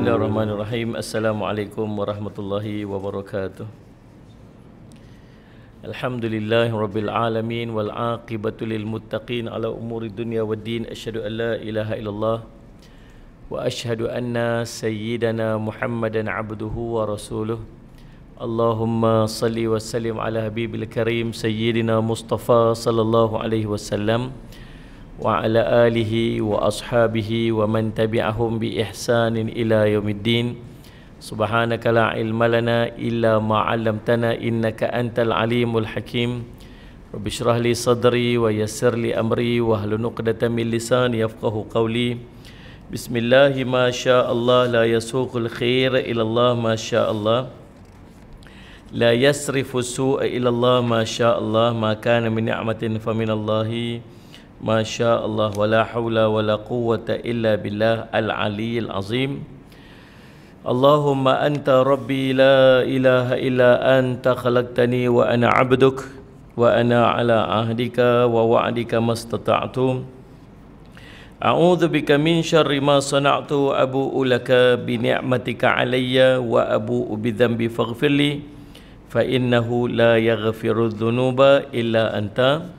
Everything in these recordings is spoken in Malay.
Bismillahirrahmanirrahim. Assalamualaikum warahmatullahi wabarakatuh. Alhamdulillahirabbil alamin wal aqibatu lil muttaqin ala umuri dunya waddin. Asyhadu an la ilaha illallah wa asyhadu anna sayyidana Muhammadan abduhu wa rasuluh. Allahumma salli wa sallim ala habibil karim sayyidina Mustafa sallallahu alaihi wasallam wa ala alihi wa ashabihi wa man tabi'ahum bi ihsanin ila yaumiddin. Subhanaka la ilma lana illa ma 'allamtana innaka antal alimul hakim. Rabbi shrah li sadri wa yassir li amri wa hlul 'uqdatam min lisani yafqahu qawli. Bismillah ma syaa Allah la yasuqul khair ila Allah ma syaa Allah. La yasrifu su'a ila Allah ma syaa Allah. Ma kana min ni'matin fa min Allahi Masya Allah, wala hawla wala quwwata illa billah al-aliyyil azim. Allahumma anta rabbi la ilaha illa anta khalaqtani wa ana abduk wa ana ala ahdika wa wa'dika mastata'tu. A'udzu bika min syarri ma sana'tu abu'u laka bi ni'matika alayya wa abu'u bi dhanbi faghfirli fa innahu la yaghfiru dhunuba illa anta.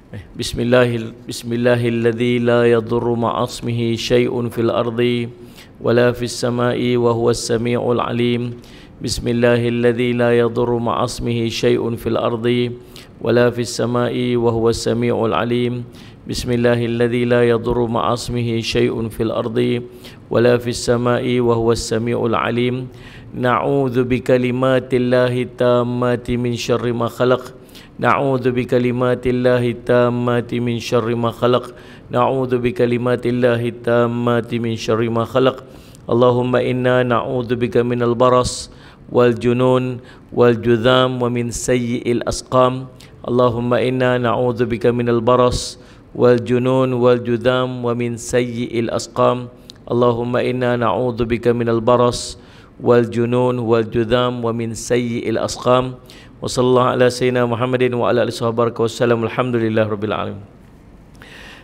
Bismillahilladzi la yadurru ma'asmihi syai'un fil ardi wala fis sama'i wa huwas sami'ul alim. Bismillahilladzi la yadurru ma'asmihi syai'un fil ardi wala fis sama'i wa huwas sami'ul alim. Bismillahilladzi la yadurru ma'asmihi syai'un fil ardi wala fis sama'i wa huwas sami'ul alim. Na'udzu bikalimatillahi tammati min syarri ma khalaq. Na'udzu bikalimatillahi tammati min syarri ma khalaq. Na'udzu bikalimatillahi tammati min syarri ma khalaq. Allahumma inna na'udzu bika minal baras wal junun wal judham wa min sayyi'il asqam. Allahumma inna na'udzu bika minal baras wal junun wal judham wa min sayyi'il asqam. Allahumma inna na'udzu bika minal baras wal junun wal judham wa min sayyi'il asqam. Wa sallallahu ala sayyidina Muhammadin wa ala alihi wa sallam. Alhamdulillah rabbil alamin.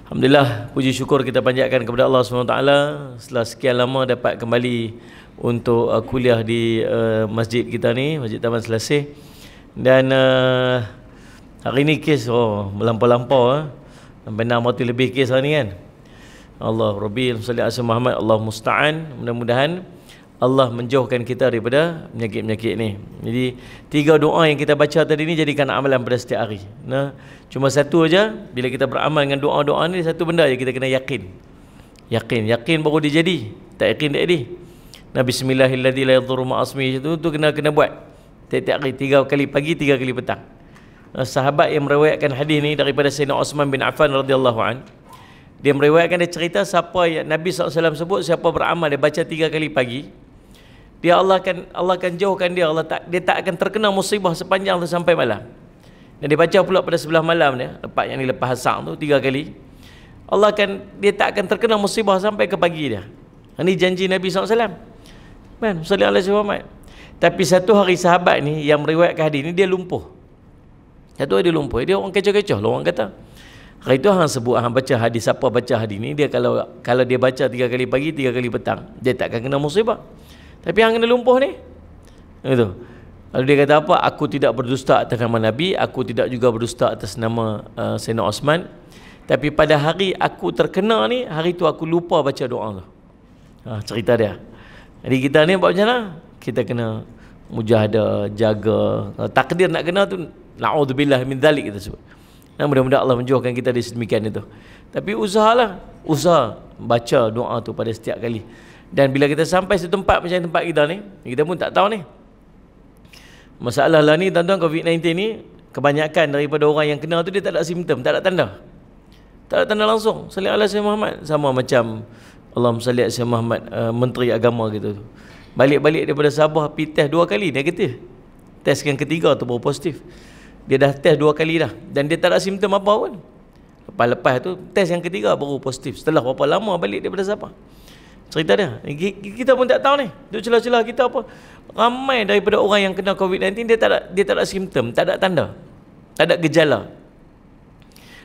Alhamdulillah, puji syukur kita panjatkan kepada Allah SWT setelah sekian lama dapat kembali untuk kuliah di masjid kita ni, Masjid Taman Selasih. Dan hari ni kes melampau-lampau sampai 6 waktu lebih kes hari ni kan. Allah Rabbi salli ala Muhammad. Allah musta'an. Mudah-mudahan Allah menjauhkan kita daripada penyakit-penyakit ni. Jadi 3 doa yang kita baca tadi ni jadikan amalan pada setiap hari. Nah, cuma satu aja, bila kita beramal dengan doa-doa ni, satu benda je kita kena yakin. Yakin baru dia jadi. Tak yakin tak jadi. Nah, bismillahilladzi la yadhurru ma'asmihi tu kena buat tiap-tiap hari, 3 kali pagi, 3 kali petang. Nah, sahabat yang meriwayatkan hadis ni daripada Sayyidina Uthman bin Affan radhiyallahu an, dia meriwayatkan, dia cerita siapa yang Nabi SAW sebut, siapa beramal dia baca 3 kali pagi, dia Allah akan jauhkan dia, dia tak akan terkena musibah sepanjang tu sampai malam. Dan dia baca pula pada sebelah malam dia, lepas asar tu 3 kali, dia tak akan terkena musibah sampai ke pagi dia. Ini janji Nabi SAW. Man, sallallahu alaihi wasallam. Tapi satu hari sahabat ni yang meriwayatkan hadis ni dia lumpuh. Satu hari dia lumpuh. Dia orang kecoh-kecoh lah orang kata. Hari tu hang sebut, hang baca hadis, siapa baca hadis ni, dia kalau dia baca 3 kali pagi, 3 kali petang, dia tak akan kena musibah. Tapi hang kena lumpuh ni. Itu. Lalu dia kata apa? Aku tidak berdusta atas nama Nabi, aku tidak juga berdusta atas nama Sayyidina Osman. Tapi pada hari aku terkena ni, hari tu aku lupa baca doa tu. Cerita dia. Jadi kita ni buat macam mana? Kita kena mujahadah, jaga. Takdir nak kena tu, na'udzubillah min dzalik kita sebut. Dan mudah-mudahan Allah menjauhkan kita di sedemikian itu. Tapi usaha baca doa tu pada setiap kali. Dan bila kita sampai satu tempat macam tempat kita ni, kita pun tak tahu ni. Masalah lah ni tuan-tuan, COVID-19 ni, kebanyakan daripada orang yang kena tu dia tak ada simptom, tak ada tanda. Tak ada tanda langsung. Salli ala Sayyidina Muhammad. Sama macam Allahumma salli ala Sayyidina Muhammad, menteri agama gitu. Balik-balik daripada Sabah, pergi test 2 kali negatif. Test yang ketiga tu baru positif. Dia dah test 2 kali dah dan dia tak ada simptom apa pun. Lepas tu test yang ketiga baru positif. Setelah berapa lama balik daripada Sabah. Cerita dia. Kita pun tak tahu ni. Duk celah-celah kita apa. Ramai daripada orang yang kena COVID-19 dia tak ada simptom, tak ada tanda. Tak ada gejala.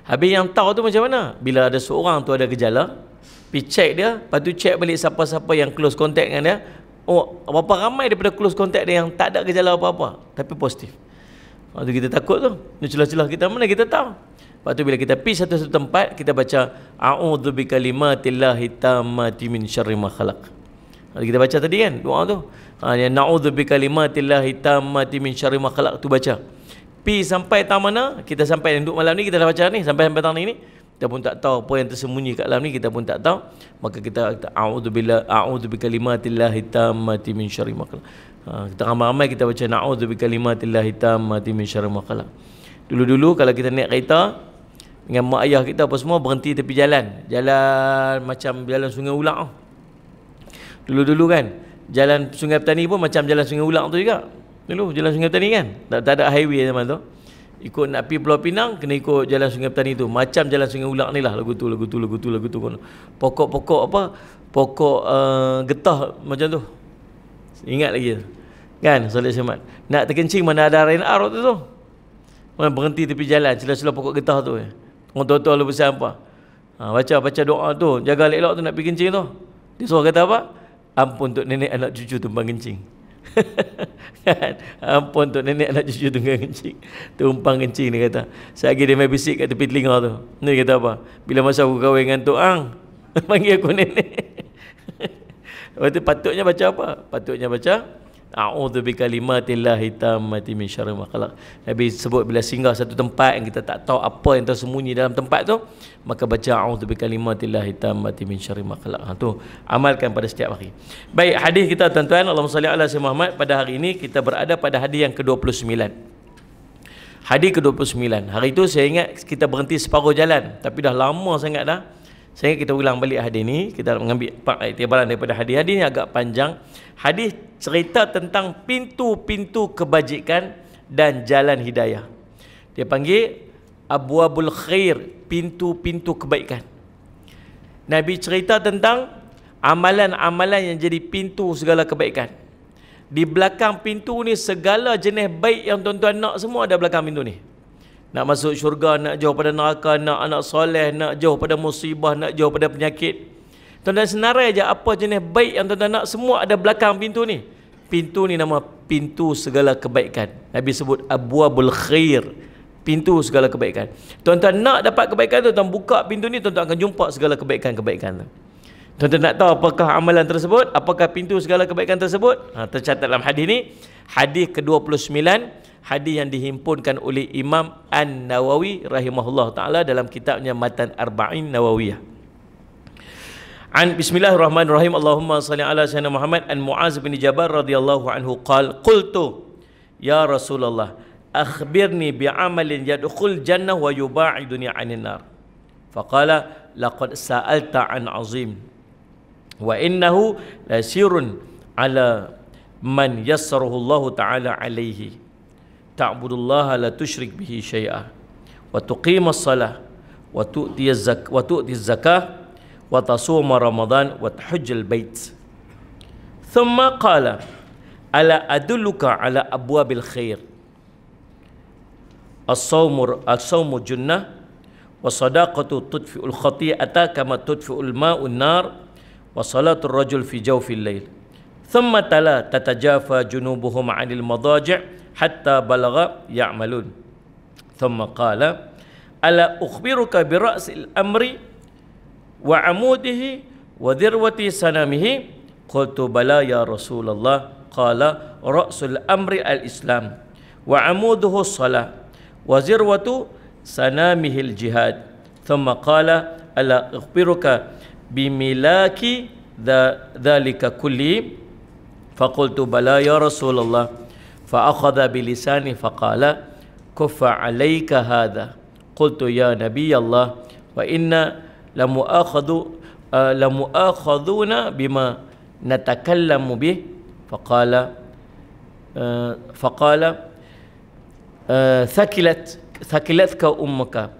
Habis yang tahu tu macam mana? Bila ada seorang tu ada gejala, Pergi check dia, lepas tu check balik siapa-siapa yang close contact dengan dia. Oh, berapa ramai daripada close contact dia yang tak ada gejala apa-apa tapi positif. Lepas tu kita takut tu. Ni celah-celah kita mana kita tahu. Lepas tu bila kita pergi satu-satu tempat, kita baca a'udzu bikalimatillahi tammati min syarri ma khalaq. Kita baca tadi kan doa tu. Ya na'udzu bikalimatillahi tammati min syarri ma khalaq tu baca. Pergi sampai tak mana, kita sampai duduk malam ni kita dah baca ni sampai petang ni. Kita pun tak tahu apa yang tersembunyi kat dalam ni, kita pun tak tahu. Maka kita a'udzu bikalimatillahi tammati min syarri ma khalaq. Kita ramai-ramai kita baca na'udzu bikalimatillahi tammati min syarri ma khalaq. Dulu-dulu kalau kita naik kereta dengan mak ayah kita apa semua, berhenti tepi jalan. Jalan macam jalan Sungai Ulang. Dulu-dulu kan, jalan Sungai Petani pun macam jalan Sungai Ulang tu juga. Dulu jalan Sungai Petani kan, tak ada highway zaman tu. Ikut nak pergi Pulau Pinang, kena ikut jalan Sungai Petani tu. Macam jalan Sungai Ulang ni lah, lagu tu. Pokok-pokok apa? Pokok getah macam tu. Ingat lagi kan, Soleh Syahmat. Nak terkencing mana ada RNR waktu tu. Mana berhenti tepi jalan, celah-celah pokok getah tu. Orang tua-tua lu besar apa? Baca doa tu, jaga elok tu nak pergi kencing tu. Dia suruh kata apa? Ampun untuk nenek anak cucu tumpang kencing. Ampun untuk nenek anak cucu tumpang kencing. Tumpang kencing dia kata. Selagi dia main bisik kat tepi telinga tu. Ni kata apa? Bila masa aku kahwin dengan Tok Ang, panggil aku nenek. Lepas tu patutnya baca apa? Patutnya baca a'udzu bikalimatillahi tammati min syarri ma khalaq. Nabi sebut bila singgah satu tempat yang kita tak tahu apa yang tersembunyi dalam tempat tu, maka baca a'udzu bikalimatillahi tammati min syarri ma khalaq. Tu amalkan pada setiap hari. Baik, hadis kita tuan-tuan, Allahumma salli ala sayyidina Muhammad. Pada hari ini kita berada pada hadis yang ke-29. Hadis ke-29. Hari itu saya ingat kita berhenti separuh jalan, tapi dah lama sangat dah. Saya ingat kita ulang balik hadis ni. Kita mengambil iktibaran daripada hadis. Hadis ni agak panjang. Hadis cerita tentang pintu-pintu kebajikan dan jalan hidayah. Dia panggil abwabul khair, pintu-pintu kebaikan. Nabi cerita tentang amalan-amalan yang jadi pintu segala kebaikan. Di belakang pintu ni segala jenis baik yang tuan-tuan nak semua ada belakang pintu ni. Nak masuk syurga, nak jauh pada neraka, nak anak soleh, nak jauh pada musibah, nak jauh pada penyakit. Tuan-tuan senarai je apa jenis baik yang tuan-tuan nak, semua ada belakang pintu ni. Pintu ni nama pintu segala kebaikan. Nabi sebut abwabul khair, pintu segala kebaikan. Tuan-tuan nak dapat kebaikan tu, tuan buka pintu ni, tuan-tuan akan jumpa segala kebaikan-kebaikan tu. Tuan-tuan nak tahu apakah amalan tersebut, apakah pintu segala kebaikan tersebut? Tercatat dalam hadis ni, hadis ke-29, hadis yang dihimpunkan oleh Imam An-Nawawi rahimahullah taala dalam kitabnya Matan Arba'in Nawawiyah. An bismillahirrahmanirrahim. Allahumma salli ala sayyidina Muhammad. An Muaz bin Jabal radhiyallahu anhu qala qultu ya Rasulullah akhbirni bi'amalin yadkhul jannah wa yuba'iduni 'anil nar. Faqala laqad sa'alta an 'azim wa innahu lasirun ala man yassarahu Allah taala alaihi. Ta'budullaha la tusyrik bihi syai'a wa tuqimas salah wa tu'tiyaz zakah wa tasuma ramadan wa tahujjal bait. Thumma qala ala adulluka ala abwabil khair. As-sawmu junnah wa sadaqatu tudfi'ul khati'ata kama tudfi'ul ma'un nar wa salatul rajul fi jawfil lail. Thumma tala tatajafa junubuhum 'anil madaji' hatta balagha ya'malun. Thumma qala ala ukhbiruka bi ra'sil amri wa 'amudihi wa dirwati sanamihi. Qultu bala ya Rasulullah. Qala ra'sul amri al-islam wa 'amuduhu as-salah wa zirwatu sanamihi al-jihad. Thumma qala ala ukhbiruka bimilaki dhalika kulli. Faqultu bala ya Rasulullah. Fa'akhadha bilisani faqala kuffa alayka hadha. Qultu ya Nabi Allah wa inna lamu'akhaduna bima natakallamu bih. Faqala thakilatka ummuka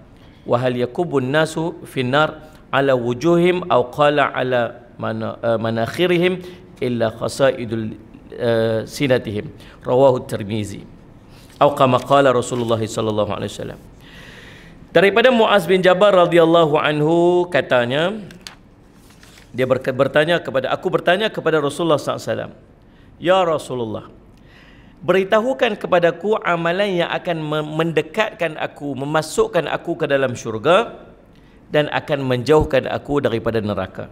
wa hal yakubun nasu finnar ala wujuhim aw qala ala manakhirihim illa khasaidul sinatihim. Rawahu Tirmizi. Atau kama qala Rasulullah sallallahu alaihi wasallam. Daripada Muaz bin Jabal radhiyallahu anhu katanya, Dia bertanya kepada Rasulullah SAW, "Ya Rasulullah, beritahukan kepadaku amalan yang akan mendekatkan aku, memasukkan aku ke dalam syurga dan akan menjauhkan aku daripada neraka."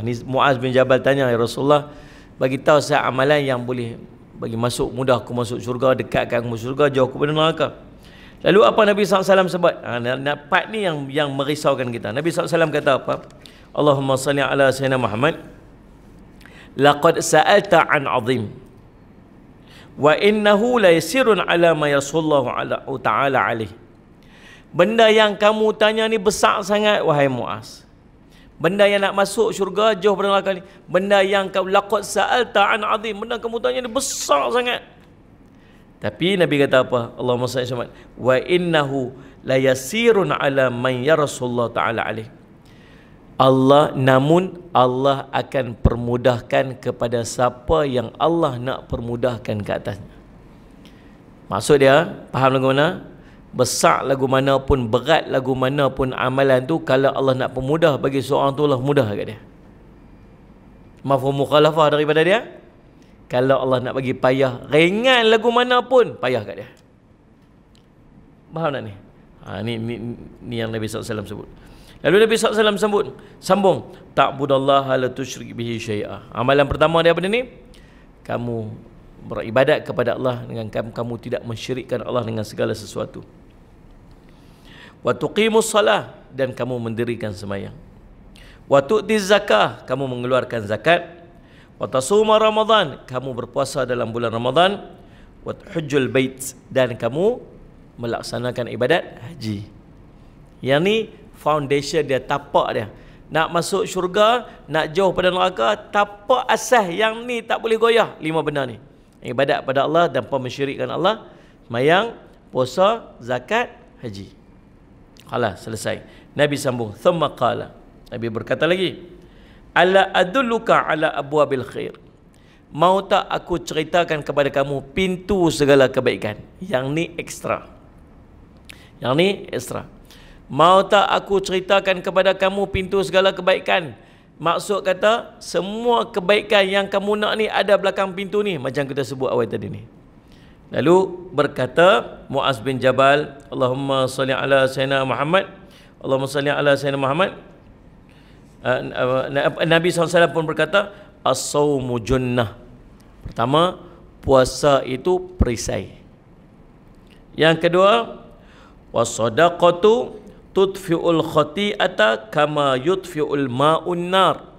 Ni Muaz bin Jabal tanya, "Ya Rasulullah, bagi tahu saya amalan yang boleh bagi mudah aku masuk syurga, dekatkan aku syurga, jauh aku daripada neraka." Lalu apa Nabi SAW sebut? Part ni yang merisaukan kita. Nabi SAW kata apa? Allahumma salli ala sayyidina Muhammad, laqad sa'alta an azim wa innahu la yasirun ala ma yasallahu ala ta'ala alaih. Benda yang kamu tanya ni besar sangat wahai Muaz. Benda yang nak masuk syurga jauh pada neraka ni, benda yang kamu laqad sa'alta an azim, benda kamu tanya ni besar sangat. Tapi Nabi kata apa? Allahumma salli ala Muhammad wa innahu la yasirun ala man yarasullahu ta'ala alaih. Namun Allah akan permudahkan kepada siapa yang Allah nak permudahkan ke atasnya. Maksud dia, faham lagu mana? Besar lagu mana pun, berat lagu mana pun amalan tu, kalau Allah nak permudah bagi seorang tu, Allah mudah kat dia. Mafhum mukhalafah daripada dia. Kalau Allah nak bagi payah, ringan lagu mana pun, payah kat dia. Faham tak ni? Ni yang Nabi SAW sebut. Lalu Nabi SAW sambung, ta'budallaha la tusyrik bihi syai'a. Amalan pertama dia apa ni? Kamu beribadat kepada Allah dengan kamu tidak mensyirikkan Allah dengan segala sesuatu. Wa tuqimus salah, dan kamu mendirikan sembahyang. Wa tu'tiz zakah, kamu mengeluarkan zakat. Wa tasuma Ramadan, kamu berpuasa dalam bulan Ramadan. Wa hujjul bait, dan kamu melaksanakan ibadat haji. Yang ni foundation dia, tapak dia. Nak masuk syurga, nak jauh pada neraka, tapak asas yang ni tak boleh goyah. 5 benda ni: ibadat pada Allah dan mensyirikkan Allah, sembahyang, puasa, zakat, haji. Khalas, selesai. Nabi sambung, thumma qala, Nabi berkata lagi, ala adulluka ala abwabil khair. Mau tak aku ceritakan kepada kamu pintu segala kebaikan? Yang ni ekstra. Yang ni ekstra. Mau tak aku ceritakan kepada kamu pintu segala kebaikan? Maksud kata, semua kebaikan yang kamu nak ni ada belakang pintu ni, macam kita sebut awal tadi ni. Lalu berkata Muaz bin Jabal, Allahumma salli ala sayyidina Muhammad, Allahumma salli ala sayyidina Muhammad. Nabi SAW pun berkata, as-sawmu junnah. Pertama, puasa itu perisai. Yang kedua, was-sadaqatu tudfi'ul khati'ata kama yudfi'ul ma'un nar.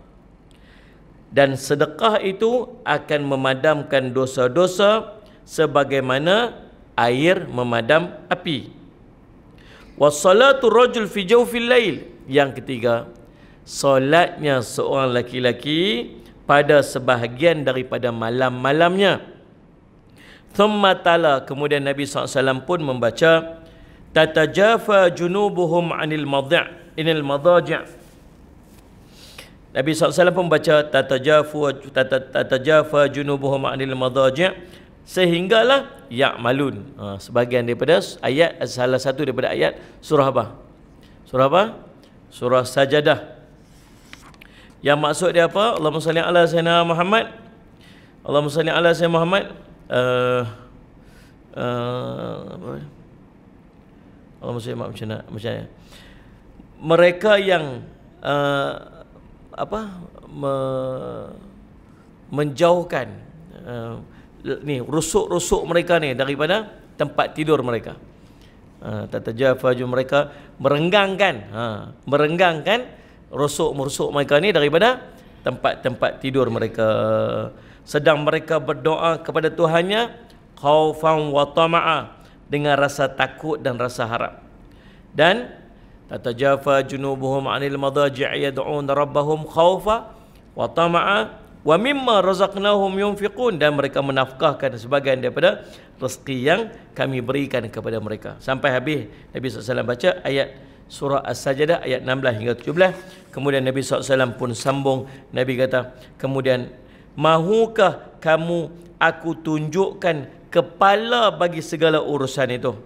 Dan sedekah itu akan memadamkan dosa-dosa sebagaimana air memadam api. Was-salatu rajul fi jawfil lail. Yang ketiga, solatnya seorang laki-laki pada sebahagian daripada malam-malamnya. Thumma tala, kemudian Nabi SAW pun membaca, tatajafa junubuhum anil madaji'. Nabi SAW pun baca tatajafa junubuhum anil madaji', sehinggalah ya'malun. Sebahagian daripada ayat, salah satu daripada ayat surah apa? Surah apa? Surah Sajadah. Yang maksud dia apa? Allahumma salli ala sayyidina Muhammad, Allahumma salli ala sayyidina Muhammad. Allah maksudnya macam mana? Mereka yang menjauhkan ni rusuk-rusuk mereka ni daripada tempat tidur mereka. Tatajafaju, mereka merenggangkan rusuk-rusuk mereka ni daripada tempat-tempat tidur mereka. Sedang mereka berdoa kepada Tuhannya khaufan wa tama'a, dengan rasa takut dan rasa harap. Dan tatajafa junubuhum 'anil madaji' yad'un rabbahum khaufa wa tama'a wa mimma razaqnahum yunfiqun, dan mereka menafkahkan sebahagian daripada rezeki yang kami berikan kepada mereka. Sampai habis Nabi SAW baca ayat surah As-Sajadah ayat 16 hingga 17. Kemudian Nabi SAW pun sambung, Nabi kata, kemudian mahukah kamu aku tunjukkan kepala bagi segala urusan itu,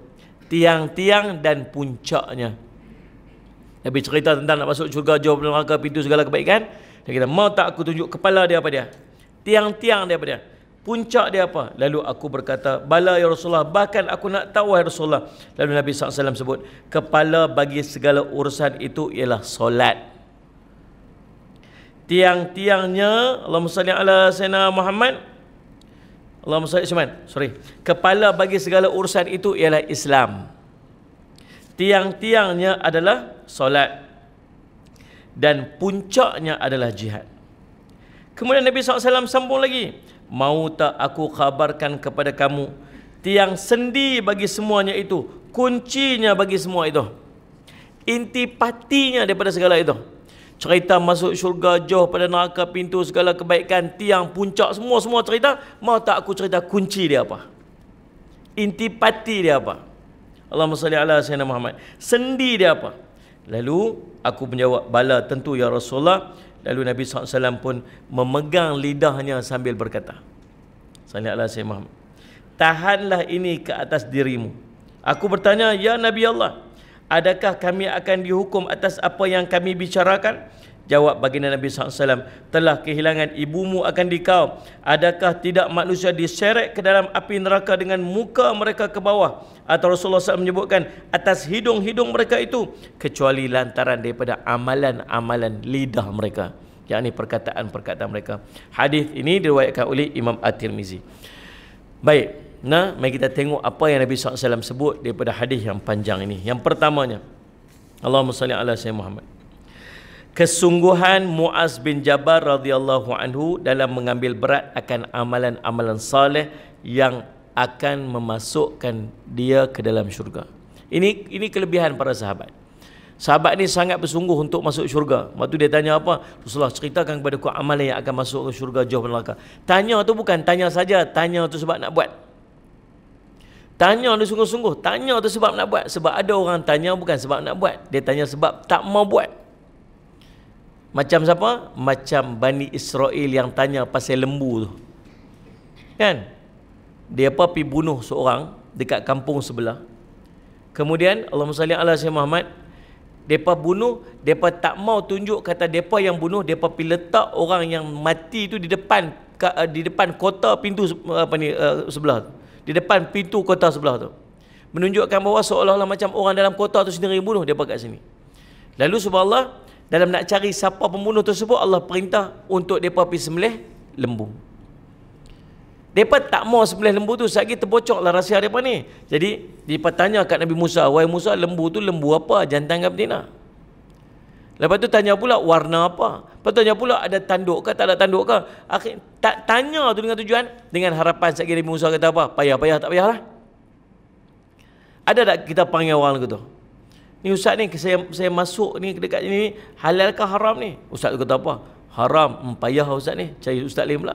tiang-tiang dan puncaknya. Nabi cerita tentang nak masuk syurga, jauh neraka, pintu segala kebaikan. Dia kata, mau tak aku tunjuk kepala dia apa dia? Tiang-tiang dia apa dia? Puncak dia apa? Lalu aku berkata, bala ya Rasulullah, bahkan aku nak tahu ya Rasulullah. Lalu Nabi SAW sebut, kepala bagi segala urusan itu ialah solat. Tiang-tiangnya, Allahumma salli ala sayyidina Muhammad, Allahumma salli kepala bagi segala urusan itu ialah Islam. Tiang-tiangnya adalah solat, dan puncaknya adalah jihad. Kemudian Nabi SAW sambung lagi, mau tak aku khabarkan kepada kamu tiang sendi bagi semuanya itu, kuncinya bagi semua itu, intipatinya daripada segala itu. Cerita masuk syurga, jauh pada neraka, pintu segala kebaikan, tiang, puncak, semua cerita. Mau tak aku cerita kunci dia apa? Intipati dia apa? Allahumma salli ala sayyidina Muhammad. Sendi dia apa? Lalu aku menjawab, bala tentu ya Rasulullah. Lalu Nabi SAW pun memegang lidahnya sambil berkata, salli ala sayyidina Muhammad, tahanlah ini ke atas dirimu. Aku bertanya, ya Nabi Allah, adakah kami akan dihukum atas apa yang kami bicarakan? Jawab baginda Nabi SAW, telah kehilangan ibumu akan dikau. Adakah tidak manusia diseret ke dalam api neraka dengan muka mereka ke bawah? Atau Rasulullah SAW menyebutkan atas hidung-hidung mereka itu, kecuali lantaran daripada amalan-amalan lidah mereka, yakni perkataan-perkataan mereka. Hadis ini diriwayatkan oleh Imam At-Tirmizi. Baik, nah, mari kita tengok apa yang Nabi SAW sebut daripada hadis yang panjang ini. Yang pertamanya, Allahumma salli ala sayyidina Muhammad, kesungguhan Muaz bin Jabal radhiyallahu anhu dalam mengambil berat akan amalan-amalan saleh yang akan memasukkan dia ke dalam syurga. Ini kelebihan para sahabat. Sahabat ni sangat bersungguh untuk masuk syurga. Waktu dia tanya apa? Rasulullah, ceritakan kepada aku amalan yang akan masuk ke syurga, jauh neraka. Tanya tu bukan tanya saja, tanya tu sebab nak buat. Tanya tu sungguh-sungguh, tanya tu sebab nak buat. Sebab ada orang tanya bukan sebab nak buat, dia tanya sebab tak mau buat. Macam siapa? Macam Bani Israel yang tanya pasal lembu tu, kan? Dia apa pergi bunuh seorang dekat kampung sebelah. Kemudian Allahumma salli ala sayyidina Muhammad, depa bunuh, depa tak mau tunjuk kata depa yang bunuh, depa pergi letak orang yang mati tu di depan kota pintu sebelah tu. Di depan pintu kota sebelah tu. Menunjukkan bahawa seolah-olah macam orang dalam kota tu sendiri bunuh depa kat sini. Lalu subhanallah, dalam nak cari siapa pembunuh tersebut, Allah perintah untuk mereka pergi sembelih lembu. Mereka tak mau sembelih lembu tu, sekali terbocoklah rahsia mereka ni. Jadi mereka tanya kat Nabi Musa, wahai Musa, lembu tu lembu apa? Jantan ke betina? Lepas tu tanya pula warna apa? Lepas tu tanya pula ada tanduk ke tak ada tanduk ke? Akhir tak tanya tu dengan tujuan, dengan harapan sekali Nabi Musa kata apa? Payah-payah tak payahlah. Ada tak kita panggil orang lagu tu? Ni ustaz ni, saya masuk ni dekat sini, halal ke haram ni? Ustaz tu kata apa? Haram. Payah ustaz ni, cari ustaz lain pula.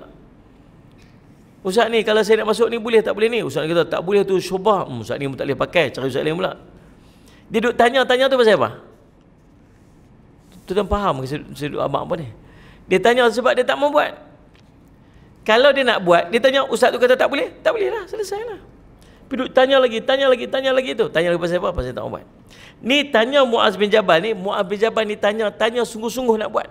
Ustaz ni, kalau saya nak masuk ni boleh tak boleh ni? Ustaz ni kata tak boleh tu syubhah. Ustaz ni pun tak boleh pakai, cari ustaz lain pula. Dia duduk tanya-tanya tu pasal apa? Tuan faham ke saya duduk abang apa ni? Dia tanya sebab dia tak mau buat. Kalau dia nak buat, dia tanya ustaz tu kata tak boleh? Tak boleh lah, selesai lah. Duduk tanya lagi tu. Tanya lagi pasal apa? Pasal tak mau buat. Ni tanya Muaz bin Jabal ni, tanya sungguh-sungguh nak buat.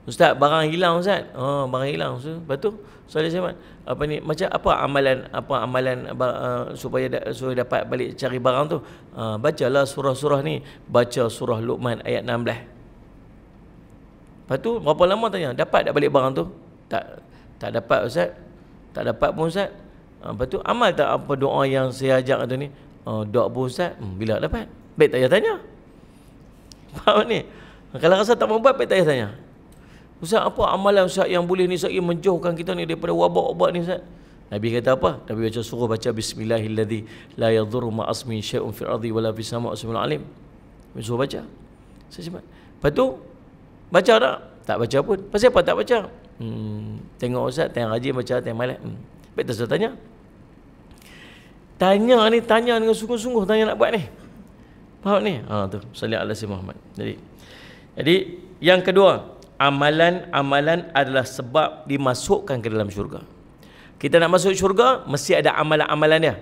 Ustaz, barang hilang ustaz. Oh, barang hilang. Lepas tu, soalan saya apa ni, macam apa amalan supaya dapat balik cari barang tu? Bacalah surah-surah ni. Baca surah Luqman ayat 16. Lepas tu berapa lama tanya, dapat tak balik barang tu? Tak dapat ustaz. Tak dapat pun ustaz. Lepas tu amal tak apa doa yang saya ajak tu ni? Doa pun ustaz. Bila dapat? Baik tak payah tanya. Faham ni? Kalau rasa tak mau buat, baik tak payah tanya. Ustaz, apa amalan ustaz yang boleh ni sekali menjauhkan kita ni daripada wabak-wabak ni ustaz? Nabi kata apa? Nabi baca bismillahilladzi la yadhurru ma'asmi syai'un fil ardi wala fis sama'i wasmiul alim. Suruh baca. Saya lepas tu baca tak? Tak baca pun. Pasal apa tak baca? Tengok ustaz, tengok rajin baca, tengok malas. Baik tak ustaz tanya? Tanya dengan sungguh-sungguh, tanya nak buat ni. Faham ni? Tu salli ala sayyidina Muhammad. Jadi yang kedua, amalan-amalan adalah sebab dimasukkan ke dalam syurga. Kita nak masuk syurga, mesti ada amalan-amalan dia.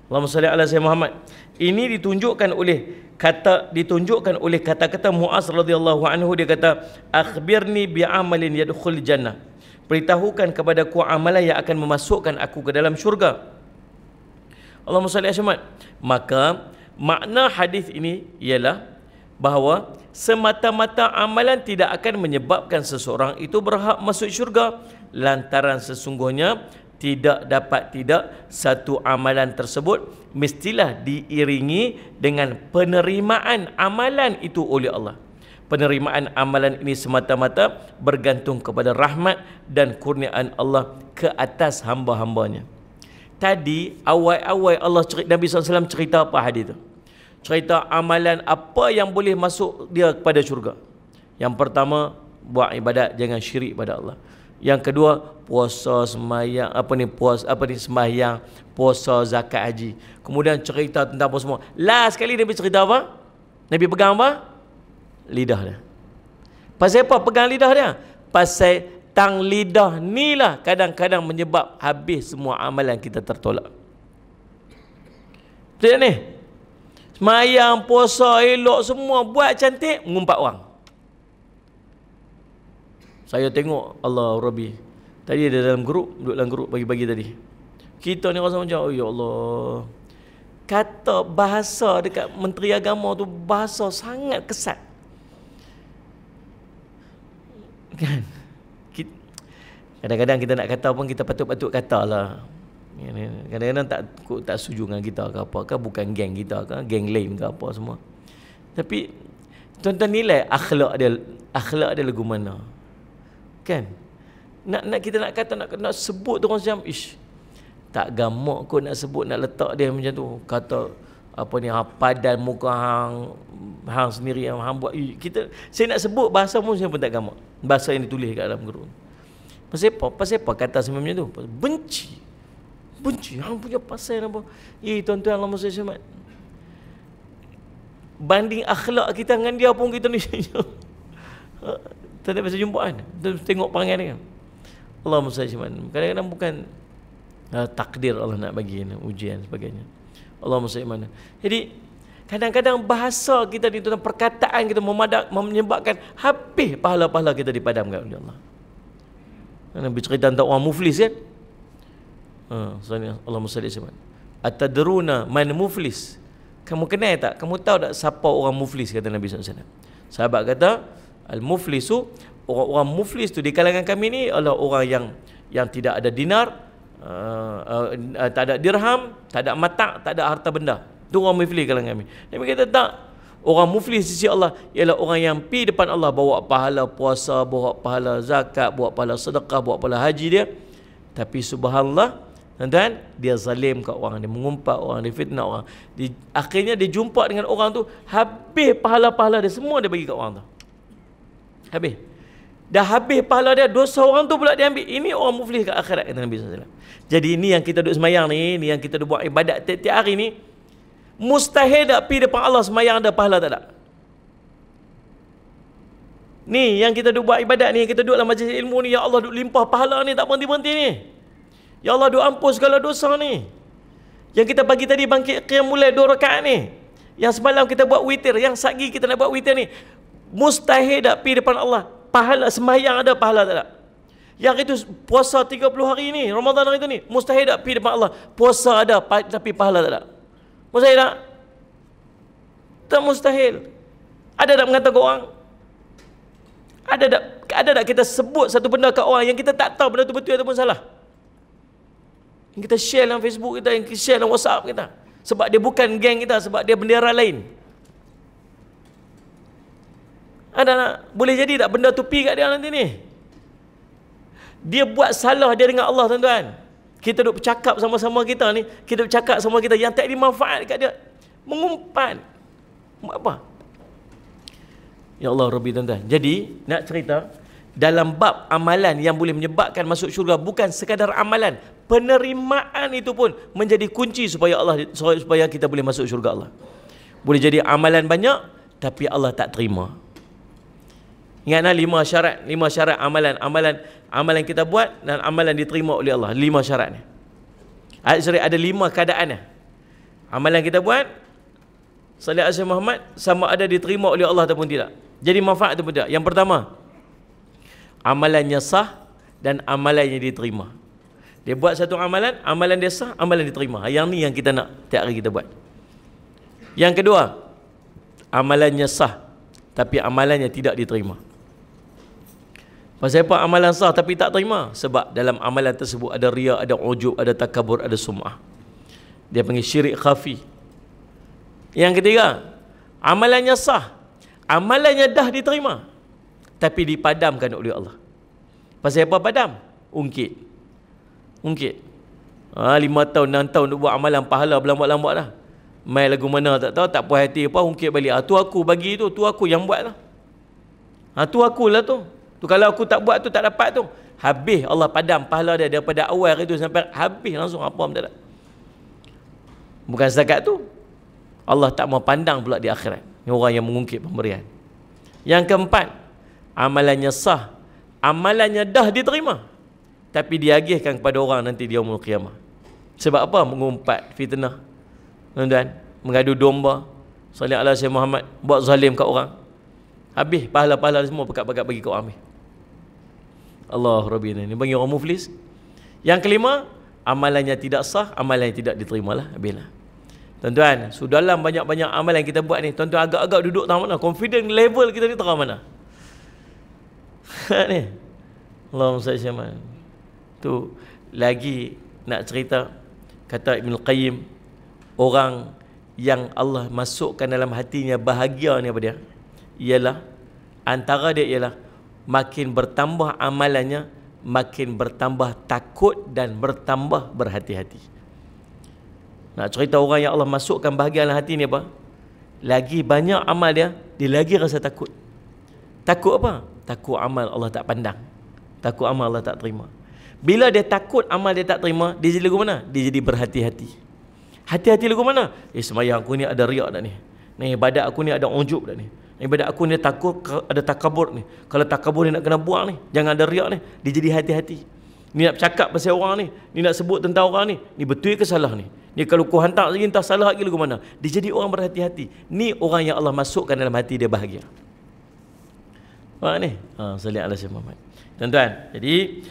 Allahumma salli ala sayyidina Muhammad. Ini ditunjukkan oleh kata ditunjukkan oleh kata-kata Muaz radhiyallahu anhu. Dia kata, akhbirni bi amalin yadkhul jannah, beritahukan kepadaku amalan yang akan memasukkan aku ke dalam syurga. Allahumma salli alaihi wasallam. Maka makna hadis ini ialah bahawa semata-mata amalan tidak akan menyebabkan seseorang itu berhak masuk syurga, lantaran sesungguhnya tidak satu amalan tersebut mestilah diiringi dengan penerimaan amalan itu oleh Allah. Penerimaan amalan ini semata-mata bergantung kepada rahmat dan kurniaan Allah ke atas hamba-hambanya. Tadi awal-awal Nabi SAW cerita apa hadis itu? Cerita amalan apa yang boleh masuk dia kepada syurga. Yang pertama, buat ibadat, jangan syirik pada Allah. Yang kedua, puasa, sembahyang, sembahyang, puasa, zakat, haji. Kemudian cerita tentang apa semua. Last sekali Nabi cerita apa? Nabi pegang apa? Lidah dia. Pasal apa pegang lidah dia? Pasal tang lidah ni lah kadang-kadang menyebab habis semua amalan kita tertolak. Betul ni? Sembahyang, puasa, elok semua, buat cantik, mengumpat orang. Saya tengok, Allah Rabbi, tadi ada dalam grup, duduk dalam grup pagi-pagi tadi. Kita ni rasa macam, oh ya Allah, kata bahasa dekat Menteri Agama tu bahasa sangat kesat. Kan? Kadang-kadang kita nak kata pun kita patut-patut kata lah. Kadang-kadang tak setuju dengan kita ke apa ke, bukan geng kita ke, geng lain ke apa semua. Tapi tuan-tuan nilai akhlak dia lagu mana? Kan? Nak kita nak kata nak sebut tu orang macam tak gamak kot nak sebut, nak letak dia macam tu. Kata apa ni, padan muka hang sendiri yang hang buat. Saya nak sebut bahasa pun saya pun tak gamak. Bahasa yang ditulis kat dalam grup. Pasal apa kata sebenarnya tu? Benci. Hang punya pasal apa? Tuan-tuan, Allah Masya Syamat, banding akhlak kita dengan dia pun kita ni tak ada bisa jumpa kan. Tengok perangai dia kan. Allah Masya Syamat, kadang-kadang bukan takdir Allah nak bagi ujian sebagainya. Allah Masya Syamat. Jadi kadang-kadang bahasa kita ni, perkataan kita menyebabkan habis pahala-pahala kita dipadamkan oleh Allah. Nabi cerita tentang orang muflis kan. Allahumma salli alaihi. Atadruna man muflis? Kamu kenal tak? Kamu tahu tak siapa orang muflis, kata Nabi SAW. Sahabat kata, al-muflisu, orang muflis tu di kalangan kami ni adalah orang yang tidak ada dinar, tak ada dirham, tak ada matak, tak ada harta benda. Itu orang muflis kalangan kami. Nabi kata tak. Orang muflis di sisi Allah ialah orang yang pergi depan Allah bawa pahala puasa, bawa pahala zakat, bawa pahala sedekah, bawa pahala haji dia. Tapi subhanallah, dan dia zalim kat orang, dia mengumpat orang, dia fitnah orang. Akhirnya dia jumpa dengan orang tu, habis pahala-pahala dia semua dia bagi kat orang tu. Habis. Dah habis pahala dia, dosa orang tu pula dia ambil. Ini orang muflis kat akhirat, kata Nabi SAW. Jadi ini yang kita duduk semayang ni yang kita duduk buat ibadat tiap-tiap hari ni, mustahil tak pergi depan Allah semayang ada pahala tak ada. Ni yang kita duduk buat ibadat ni, kita duduk dalam majlis ilmu ni, ya Allah duduk limpah pahala ni, tak berhenti-berhenti ni. Ya Allah duk ampun segala dosa ni. Yang kita pagi tadi bangkit qiyamul lail 2 rakaat ni. Yang semalam kita buat witir, yang sagi kita nak buat witir ni. Mustahil tak pergi depan Allah. Pahala sembahyang ada, pahala tak ada. Yang itu puasa 30 hari ni, Ramadan hari tu ni, mustahil tak pergi depan Allah. Puasa ada tapi pahala tak ada. Mustahil tak? Tak mustahil. Ada tak mengata ke orang? Ada tak kita sebut satu benda kat orang yang kita tak tahu benda tu betul ataupun salah? Yang kita share dalam Facebook kita, yang kita share dalam WhatsApp kita, sebab dia bukan geng kita, sebab dia bendera lain. Ada tak? Boleh jadi tak benda tu pergi kat dia nanti ni? Dia buat salah dia dengan Allah, tuan-tuan. Kita duk bercakap sama-sama kita ni, kita bercakap sama kita yang tak ada manfaat kat dia, mengumpat. Buat apa? Ya Allah Rabbi, tuan-tuan. Jadi nak cerita dalam bab amalan yang boleh menyebabkan masuk syurga, bukan sekadar amalan, penerimaan itu pun menjadi kunci supaya kita boleh masuk syurga Allah. Boleh jadi amalan banyak tapi Allah tak terima. Ingatlah 5 syarat amalan kita buat dan amalan diterima oleh Allah. 5 syarat ni. Ada 5 keadaan ni. Amalan kita buat salih ala Muhammad sama ada diterima oleh Allah ataupun tidak. Jadi manfaat ataupun tidak. Yang pertama, amalannya sah dan amalannya diterima. Dia buat satu amalan, amalan dia sah, amalan diterima. Yang ni yang kita nak tiap hari kita buat. Yang kedua, amalannya sah tapi amalannya tidak diterima. Pasal apa amalan sah tapi tak terima? Sebab dalam amalan tersebut ada riya, ada ujub, ada takabur, ada sum'ah. Dia panggil syirik khafi. Yang ketiga, amalannya sah, amalannya dah diterima tapi dipadamkan oleh Allah. Pasal apa padam? Ungkit. 5 tahun, 6 tahun duk buat amalan pahala berlambat-lambat dah. Main lagu mana tak tahu, tak puas hati apa, ungkit balik. Tu aku bagi tu aku yang buat lah. Tu akulah tu. Tu kalau aku tak buat tu tak dapat tu. Habis Allah padam pahala dia daripada awal itu sampai habis langsung, apa pun tak ada. Bukan setakat tu, Allah tak mau pandang pula di akhirat. Ini orang yang mengungkit pemberian. Yang keempat, amalannya sah, amalannya dah diterima tapi diagihkan kepada orang nanti di yaumul qiyamah. Sebab apa? Mengumpat fitnah, tuan-tuan, mengadu domba, salih ala Syekh Muhammad, buat zalim kat orang. Habis pahala-pahala semua pekat-pekat bagi kau ambil. Allah Rabbi, ini bagi orang muflis. Yang kelima, amalannya tidak sah, amalannya tidak diterima lah. Habislah. Tuan-tuan, sudahlah banyak-banyak amalan yang kita buat ni. Tuan-tuan agak-agak duduk tahu mana? Confident level kita ni tahu mana? Ni. Allahumma salli ala Muhammad. Tu lagi nak cerita, kata Ibn Qayyim, orang yang Allah masukkan dalam hatinya bahagia ni apa dia? Ialah, antara dia ialah makin bertambah amalannya, makin bertambah takut dan bertambah berhati-hati. Nak cerita orang yang Allah masukkan bahagia dalam hati ni apa? Lagi banyak amal dia, dia lagi rasa takut. Takut apa? Takut amal Allah tak pandang, takut amal Allah tak terima. Bila dia takut amal dia tak terima, dia jadi lagu mana? Dia jadi berhati-hati. Hati-hati lagu mana? Semayang aku ni ada riak dah ni. Ibadat aku ni ada ujub dah ni. Ibadat aku ni takut ada takabur ni. Kalau takabur ni nak kena buang ni, jangan ada riak ni. Dia jadi hati-hati. Ni nak bercakap pasal orang ni, ni nak sebut tentang orang ni, ni betul ke salah ni? Ni kalau kau hantar lagi entah salah lagi lagu mana? Dia jadi orang berhati-hati. Ni orang yang Allah masukkan dalam hati dia bahagia. Faham ni? Salih ala Syekh Muhammad. Tuan-tuan, jadi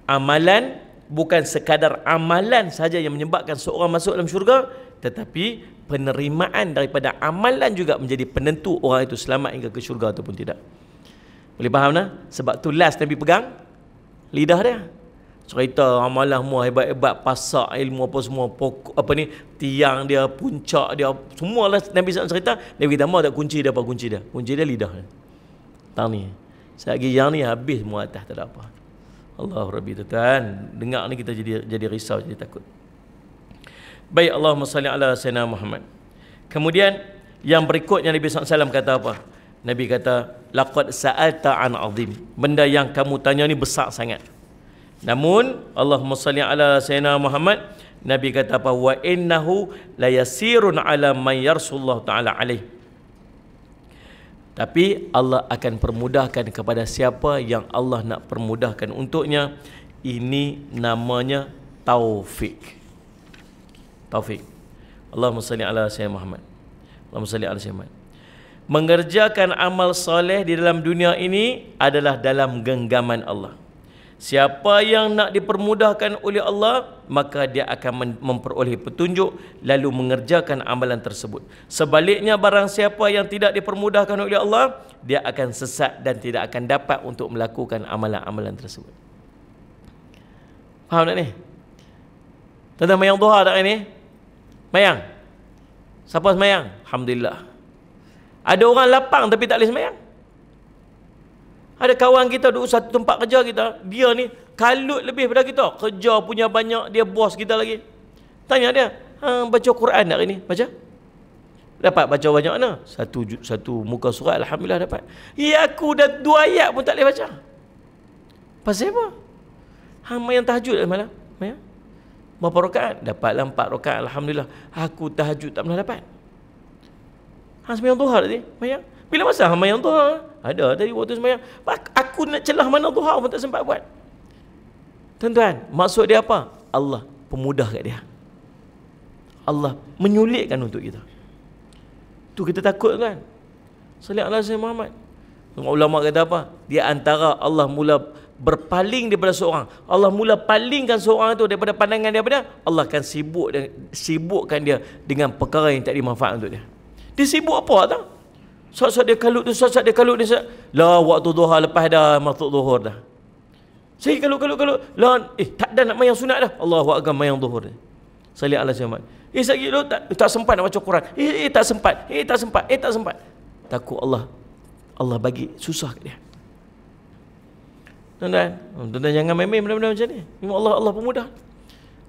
amalan bukan sekadar amalan saja yang menyebabkan seorang masuk dalam syurga, tetapi penerimaan daripada amalan juga menjadi penentu orang itu selamat hingga ke syurga ataupun tidak. Boleh faham tak? Sebab tu last Nabi pegang lidah dia. Cerita amalan semua hebat-hebat, pasak ilmu apa semua, pokok apa ni, tiang dia, puncak dia, semualah Nabi SAW cerita. Nabi kata, mau tak kunci dia apa? Kunci dia lidah dia. Tang ni. Selagi yang ni habis semua atas, tak ada apa. Allah Rabbi, tuan, dengar ni kita jadi risau, jadi takut. Baik, Allahumma salli ala sayyidina Muhammad. Kemudian yang berikutnya Nabi SAW kata apa? Nabi kata, laqad sa'alta an azim. Benda yang kamu tanya ni besar sangat. Namun Allahumma salli ala sayyidina Muhammad, Nabi kata apa? Wa innahu la yasirun ala man yarsullahu ta'ala alaih. Tapi Allah akan permudahkan kepada siapa yang Allah nak permudahkan untuknya. Ini namanya taufik. Taufik. Allahumma salli ala sayyidina Muhammad. Allahumma salli ala sayyidina Muhammad. Mengerjakan amal soleh di dalam dunia ini adalah dalam genggaman Allah. Siapa yang nak dipermudahkan oleh Allah, maka dia akan memperoleh petunjuk lalu mengerjakan amalan tersebut. Sebaliknya, barang siapa yang tidak dipermudahkan oleh Allah, dia akan sesat dan tidak akan dapat untuk melakukan amalan-amalan tersebut. Faham tak ni? Tentang mayang duha tak ni? Mayang? Siapa semayang? Alhamdulillah. Ada orang lapang tapi tak boleh semayang. Ada kawan kita duduk satu tempat kerja kita, dia ni kalut lebih daripada kita, kerja punya banyak, dia bos kita lagi. Tanya dia, baca Quran tak hari ni? Baca? Dapat baca banyak mana? Satu muka surat, alhamdulillah dapat. Ya, aku dah 2 ayat pun tak boleh baca. Pasal apa? Mayang tahajud malam. Mayang? Berapa rakaat? Dapatlah 4 rakaat, alhamdulillah. Aku tahajud tak pernah dapat. Semayang duha tadi, mayang. Bila masa mayang duha? Ada tadi waktu semayang. Aku nak celah mana duha pun tak sempat buat. Tuan-tuan, maksud dia apa? Allah pemudah kat dia. Allah menyulitkan untuk kita. Tu kita takut kan. Salih ala Sayyidina Muhammad. Ulama kata apa? Dia antara Allah mula berpaling daripada seorang. Allah mula palingkan seorang itu daripada pandangan dia, Allah akan sibukkan dia dengan perkara yang tak ada manfaat untuk dia. Dia sibuk apa tak? Saat-saat dia kalut tu, saat-saat dia kalut dia, lah waktu duha lepas dah masuk zuhur dah. Saya kalut. Lah tak ada nak mayang sunat dah. Allahu akbar mayang zuhur dah. Salih ala Sayyidina Muhammad. Sekali tu tak sempat nak baca Quran. Tak sempat. Takut Allah bagi susah kat dia. Tuan-tuan jangan main-main benda-benda macam ni. Memang Allah pemudah.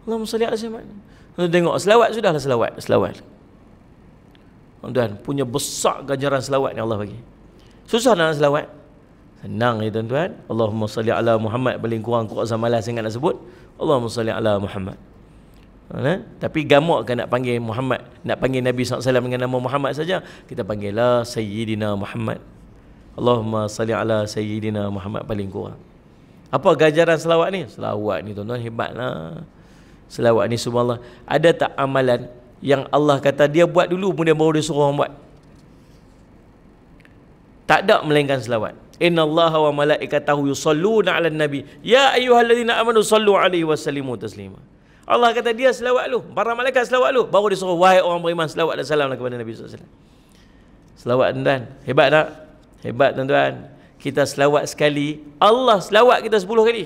Allahumma salli ala Sayyidina Muhammad. Tengok selawat sudahlah selawat. Tuan-tuan punya besar ganjaran selawat yang Allah bagi. Susah nak selawat? Senang ya tuan-tuan. Allahumma salli ala Muhammad, paling kurang Quran malas sangat nak sebut. Allahumma salli ala Muhammad. Tapi gamak kan nak panggil Muhammad, nak panggil Nabi SAW dengan nama Muhammad saja, kita panggillah Sayyidina Muhammad. Allahumma salli ala Sayyidina Muhammad, paling kurang. Apa ganjaran selawat ni? Selawat ni tuan-tuan hebatlah. Selawat ni subhanallah. Ada tak amalan yang Allah kata dia buat dulu kemudian baru dia suruh orang buat? Tak ada melainkan selawat. Innallaha wa malaikatahu yusalluna 'alan nabi ya ayyuhallazina amanu sallu 'alaihi wa sallimu taslima. Allah kata dia selawat lu, para malaikat selawat lu, baru dia suruh wahai orang beriman selawat dan salam kepada Nabi SAW. Selawat tuan-tuan, hebat tak? Hebat tuan-tuan. Kita selawat sekali, Allah selawat kita 10 kali.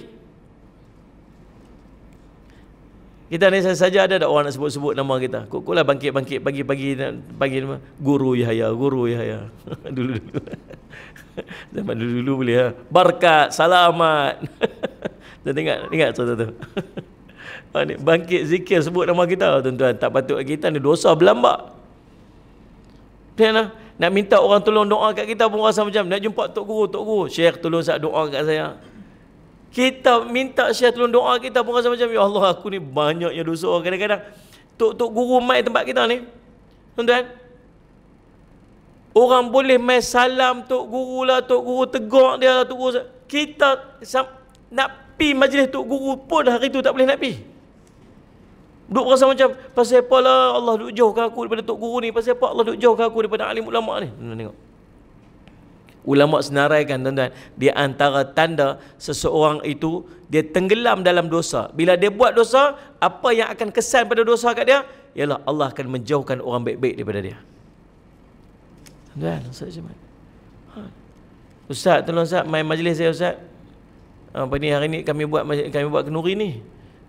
Kita ni saja ada orang nak sebut-sebut nama kita. Kok-koklah bangkit-bangkit pagi-pagi nama Guru Yahya. Dulu-dulu. Zaman dulu boleh ha. Berkat, selamat. Dan ingat contoh tu. Bangkit zikir sebut nama kita tuan-tuan. Tak patut kita ni dosa berlambak. Nak minta orang tolong doa kat kita pun rasa macam nak jumpa Tok Guru, Syekh tolong saya doa kat saya. Kita minta Syekh tolong doa kita pun rasa macam ya Allah aku ni banyaknya dosa. Kadang-kadang Tok Guru mai tempat kita ni tuan-tuan, orang boleh mai salam Tok Guru lah, Tok Guru tegur dia lah, Tok Guru. Kita nak pi majlis Tok Guru pun hari tu tak boleh nak pi. Duk rasa macam pasal apa lah Allah duk jauhkan aku daripada Tok Guru ni, pasal apa Allah duk jauhkan aku daripada alim ulama ni. Tengok. Ulama senaraikan tuan-tuan, di antara tanda seseorang itu dia tenggelam dalam dosa. Bila dia buat dosa, apa yang akan kesan pada dosa kat dia? Ialah Allah akan menjauhkan orang baik-baik daripada dia. Tuan-tuan, Ustaz, tolong Ustaz main majlis saya Ustaz. Apa ni hari ni kami buat kenduri ni.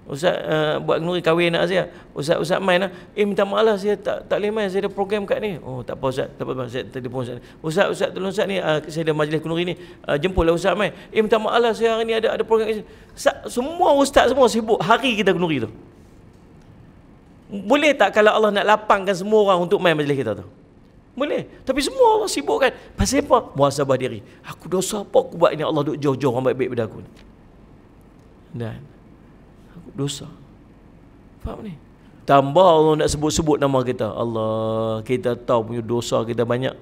Ustaz buat kenduri kahwin anak saya. Ustaz main lah. Minta maaf lah saya tak boleh main, saya ada program kat ni. Oh tak apa Ustaz, tak apa, saya telefon Ustaz. Ustaz tolong Ustaz ni saya ada majlis kenduri ni. Jemputlah Ustaz main. Minta maaf lah saya hari ni ada program. Semua ustaz semua sibuk hari kita kenduri tu. Boleh tak kalau Allah nak lapangkan semua orang untuk main majlis kita tu? Boleh. Tapi semua orang sibuk kan. Pasal apa? Muhasabah diri. Aku dosa apa aku buat ni, Allah duk jauh-jauh orang baik-baik pada aku ni. Dan aku dosa. Faham ni? Tambah Allah nak sebut-sebut nama kita. Allah, kita tahu punya dosa kita banyak.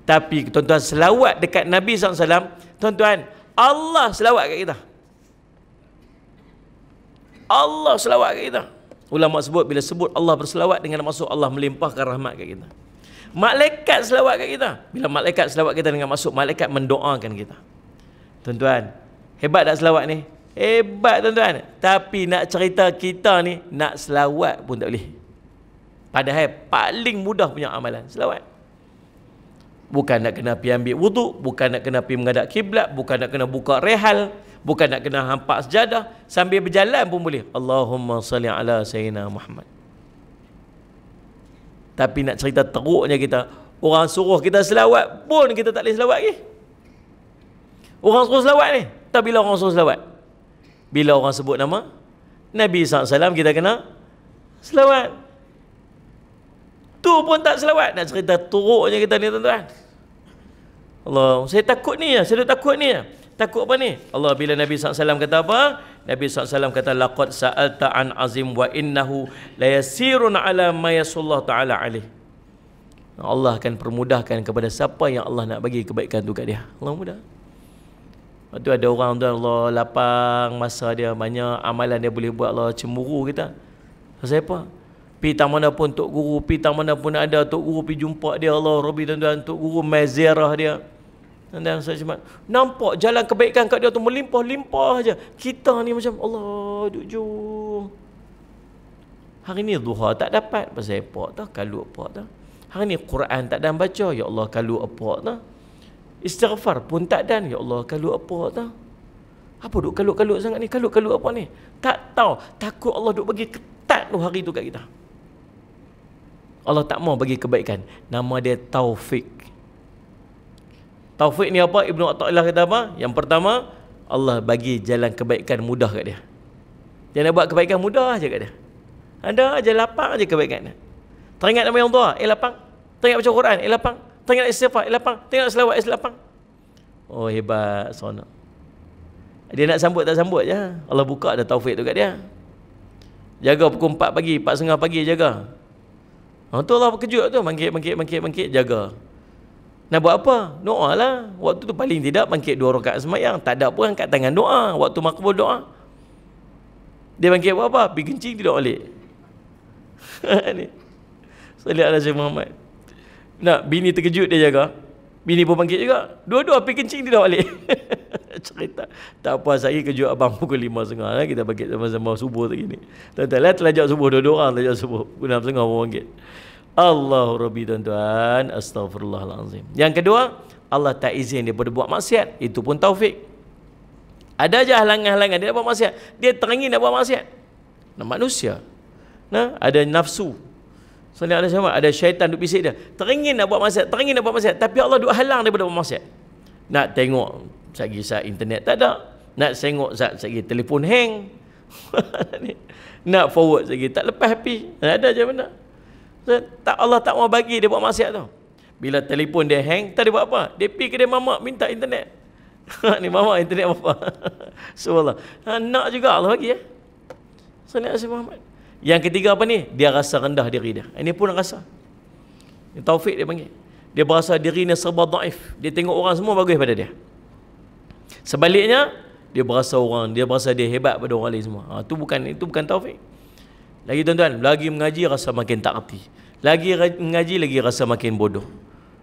Tapi tuan-tuan selawat dekat Nabi SAW, tuan-tuan, Allah selawat kat kita. Allah selawat kat kita. Ulama sebut bila sebut Allah berselawat dengan maksud Allah melimpahkan rahmat kat kita. Malaikat selawat kat kita. Bila malaikat selawat kita dengan maksud malaikat mendoakan kita. Tuan-tuan, hebat tak selawat ni? Hebat tuan-tuan. Tapi nak cerita kita ni nak selawat pun tak boleh. Padahal paling mudah punya amalan selawat. Bukan nak kena pergi ambil wuduk, bukan nak kena pergi menghadap kiblat, bukan nak kena buka rehal, bukan nak kena hampak sejadah, sambil berjalan pun boleh. Allahumma salli ala Sayyidina Muhammad. Tapi nak cerita teruknya kita, orang suruh kita selawat pun kita tak boleh selawat lagi. Orang suruh selawat ni. Tak bila orang suruh selawat. Bila orang sebut nama Nabi SAW kita kena selawat. Tu pun tak selawat. Nak cerita teruknya kita ni tuan-tuan. Allah, saya takut ni ya, saya takut ni ya. Takut apa ni? Allah bila Nabi SAW kata apa? Nabi SAW kata laqad sa'alta an azim wa innahu la yasirun ala ma yasallahu ta'ala alaih. Allah akan permudahkan kepada siapa yang Allah nak bagi kebaikan tu kat dia. Allah mudah. Lepas tu ada orang tu Allah lapang masa dia, banyak amalan dia boleh buat, Allah cemburu kita. Pasal apa? Pi tang mana pun tok guru, pi tang mana pun ada tok guru pi jumpa dia, Allah Rabbi tuan-tuan, tok guru mai ziarah dia. Dan saya cuma nampak jalan kebaikan kat dia tu melimpah-limpah aja. Kita ni macam Allah duk jom. Hari ni duha tak dapat pasal apa tah, kalu apa tah. Hari ni Quran tak dan baca, ya Allah kalu apa tah. Istighfar pun tak dan, ya Allah kalu apa tah. Apa duk kalut-kalut sangat ni? Kalut-kalut apa ni? Tak tahu. Takut Allah duk bagi ketat tu hari tu kat kita. Allah tak mau bagi kebaikan. Nama dia taufik. Taufik ni apa? Ibnu Athaillah kata apa? Yang pertama, Allah bagi jalan kebaikan mudah kat dia. Dia nak buat kebaikan mudah aja kat dia. Ada aja lapang aja kebaikan dia. Teringat nama yang tua, lapang. Teringat baca Quran, lapang. Teringat istighfar, lapang. Teringat selawat, lapang. Oh hebat, sonok. Dia nak sambut tak sambut je. Allah buka ada taufik tu kat dia. Jaga pukul 4 pagi, 4.30 pagi jaga. Tu Allah kejut tu, bangkit, jaga. Nak buat apa? Doa lah. Waktu tu paling tidak bangkit 2 rakaat sembahyang. Tak ada pun angkat tangan doa. Waktu makbul doa. Dia bangkit buat apa? Pergi kencing tidak balik. Ni. Salih ala Syekh Muhammad. Nak bini terkejut dia jaga. Bini pun bangkit juga. Dua-dua pergi kencing tidak balik. Cerita. Tak apa, saya kejut abang pukul 5.30 lah. Kita bangkit sama-sama subuh lagi ni. Tuan-tuan lah telajak subuh. Dua-dua orang telajak subuh. Pukul 6.30 pun bangkit. Allahu Rabbi tuan-tuan. Astaghfirullahalazim. Yang kedua, Allah tak izin dia buat maksiat. Itu pun taufik. Ada aja halangan-halangan dia nak buat maksiat. Dia teringin nak buat maksiat. Nah, manusia. Nah, ada nafsu. Ada syaitan duk bisik dia. Teringin nak buat maksiat, tapi Allah duk halang daripada buat maksiat. Nak tengok sagi sat internet tak ada. Nak tengok sagi telefon hang. Nak forward sagi tak lepas happy. Ada je benda. Allah tak mau bagi dia buat maksiat tu. Bila telefon dia hang, tak dia buat apa? Dia pergi ke dia mamak minta internet. Ni mamak internet apa? Subhanallah. Nak juga Allah bagi ya. Sallallahu alaihi wasallam. Yang ketiga apa ni? Dia rasa rendah diri dia. Ini pun rasa. Ini taufik dia panggil. Dia berasa dirinya serba daif. Dia tengok orang semua bagus pada dia. Sebaliknya, dia berasa dia hebat pada orang lain semua. Itu bukan taufik. Lagi tuan-tuan, lagi mengaji rasa makin tak erti. Lagi mengaji lagi rasa makin bodoh.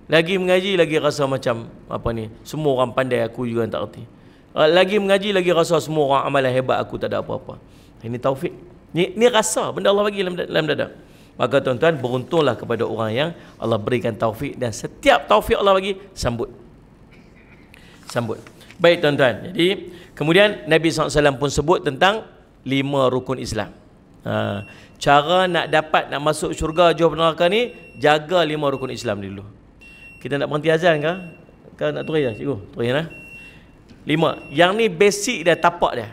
Lagi mengaji lagi rasa macam apa ni? Semua orang pandai, aku juga tak erti. Lagi mengaji lagi rasa semua orang amalan hebat, aku tak ada apa-apa. Ini taufik. Ni rasa benda Allah bagi dalam dada. Maka tuan-tuan, beruntunglah kepada orang yang Allah berikan taufik, dan setiap taufik Allah bagi sambut. Baik tuan-tuan. Jadi kemudian Nabi SAW pun sebut tentang 5 rukun Islam. Cara nak masuk syurga jauh neraka ni, jaga 5 rukun Islam dulu. Kita nak berhenti azan ke? Kau nak turai dah cikgu? Turai dah. 5. Yang ni basic dia, tapak dia.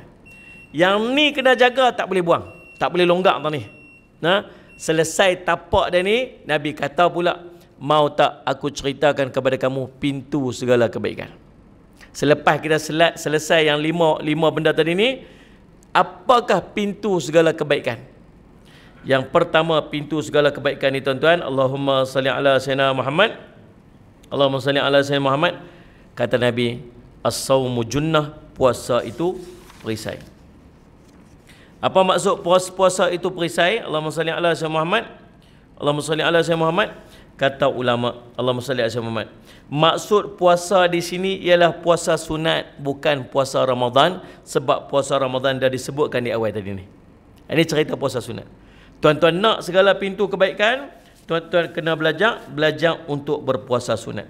Yang ni kena jaga, tak boleh buang. Tak boleh longgak tau ni. Selesai tapak dia ni, Nabi kata pula, mau tak aku ceritakan kepada kamu pintu segala kebaikan. Selepas kita selesai yang 5 benda tadi ni, apakah pintu segala kebaikan? Yang pertama pintu segala kebaikan ni tuan-tuan, Allahumma salli ala sayyidina Muhammad. Allahumma salli ala sayyidina Muhammad. Kata Nabi, as-sawmu junnah, puasa itu perisai. Apa maksud puasa itu perisai? Allahumma salli ala sayyidina Muhammad. Allahumma salli ala sayyidina Muhammad. Kata ulama, Allahumma salli ala sayyidina Muhammad. Maksud puasa di sini ialah puasa sunat, bukan puasa Ramadan, sebab puasa Ramadan dah disebutkan di awal tadi ni. Ini cerita puasa sunat. Tuan-tuan nak segala pintu kebaikan, tuan-tuan kena belajar untuk berpuasa sunat.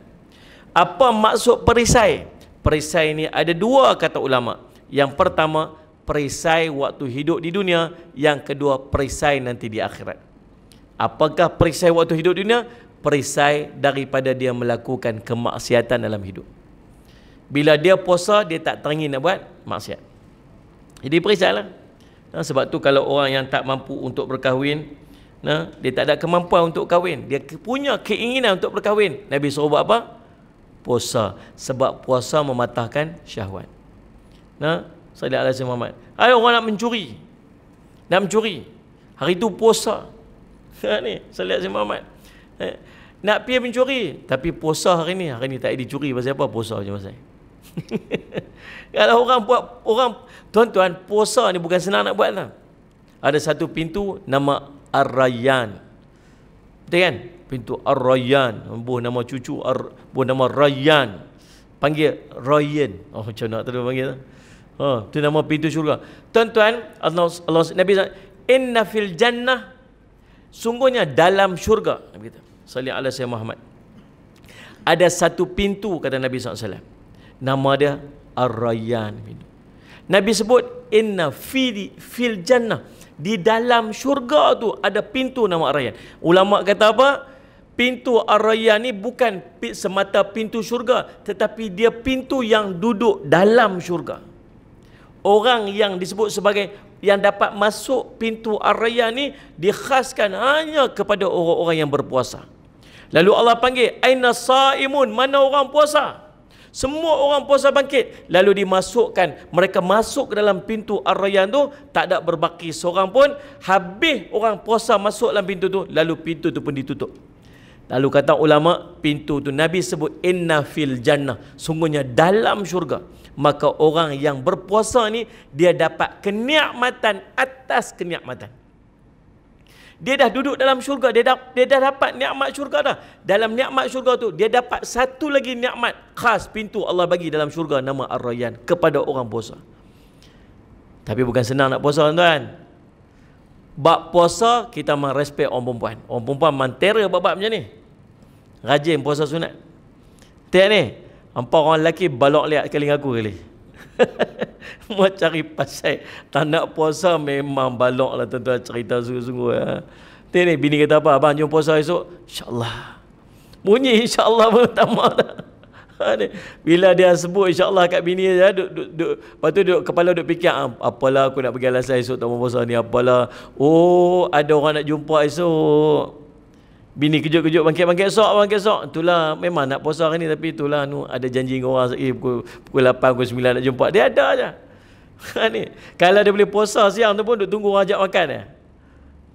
Apa maksud perisai? Perisai ni ada 2 kata ulama. Yang pertama, perisai waktu hidup di dunia. Yang kedua, perisai nanti di akhirat. Apakah perisai waktu hidup di dunia? Perisai daripada dia melakukan kemaksiatan dalam hidup. Bila dia puasa, dia tak teringin nak buat maksiat. Jadi perisai lah. Sebab tu kalau orang yang tak mampu untuk berkahwin, dia tak ada kemampuan untuk kahwin, dia punya keinginan untuk berkahwin, Nabi suruh buat apa? Puasa. Sebab puasa mematahkan syahwat. Sallallahu alaihi Muhammad. Ada orang nak mencuri. Hari tu puasa. Ni sallallahu alaihi Muhammad. Nak pergi mencuri, tapi puasa hari ni tak dicuri. Pasal apa? Puasa je pasal. Kalau orang tuan-tuan, puasa ni bukan senang nak buat lah. Ada satu pintu nama Ar-Rayyan. Betul kan? Pintu Ar-Rayyan. Buah nama cucu buah nama Rayyan. Panggil Rayyan. Oh, macam nak tu panggil tu. Itu nama pintu syurga. Tuan-tuan, Nabi SAW, inna fil jannah, sungguhnya dalam syurga, Nabi kata, salli ala sayyidina Muhammad, ada satu pintu, kata Nabi SAW, nama dia Ar-Rayyan. Nabi sebut inna fil jannah, di dalam syurga tu ada pintu nama Ar-Rayyan. Ulama kata apa? Pintu Ar-Rayyan ni bukan semata pintu syurga, tetapi dia pintu yang duduk dalam syurga. Orang yang disebut sebagai yang dapat masuk pintu Ar-Rayyan ni dikhaskan hanya kepada orang-orang yang berpuasa. Lalu Allah panggil, aina saimun, mana orang puasa? Semua orang puasa bangkit. Lalu dimasukkan, mereka masuk ke dalam pintu Ar-Rayyan tu, tak ada berbaki seorang pun. Habis orang puasa masuk dalam pintu tu, lalu pintu tu pun ditutup. Lalu kata ulama, pintu tu Nabi sebut inna fil jannah, sungguhnya dalam syurga. Maka orang yang berpuasa ni, dia dapat kenikmatan atas kenikmatan. Dia dah duduk dalam syurga, dia dah dapat nikmat syurga dah. Dalam nikmat syurga tu, dia dapat satu lagi nikmat khas, pintu Allah bagi dalam syurga, nama Ar-Rayyan, kepada orang puasa. Tapi bukan senang nak puasa, tuan-tuan. Bab puasa, kita memang respect orang perempuan. Orang perempuan mantera bab-bab macam ni, rajin puasa sunat. Tengok ni, hampa orang lelaki balok liat kali aku kali. Mau cari pasal tak nak puasa, memang balok lah tuan-tuan, cerita sungguh-sungguh ya. Tengok ni, bini kata apa? Abang jom puasa esok? InsyaAllah. Bunyi insyaAllah pun tak mahu dah. Bila dia sebut insyaAllah kat bini dia, lepas tu kepala duk fikir, apalah aku nak pergi alasan esok tak mahu puasa ni, apalah. Oh, ada orang nak jumpa esok. Bini kejut-kejut, bangkit esok. Itulah memang nak puasa hari ni, tapi itulah ada janji dengan orang pukul 8, pukul 9 nak jumpa. Dia ada aja. Ni, kalau dia boleh puasa siang tu pun duk tunggu orang ajak makan ya.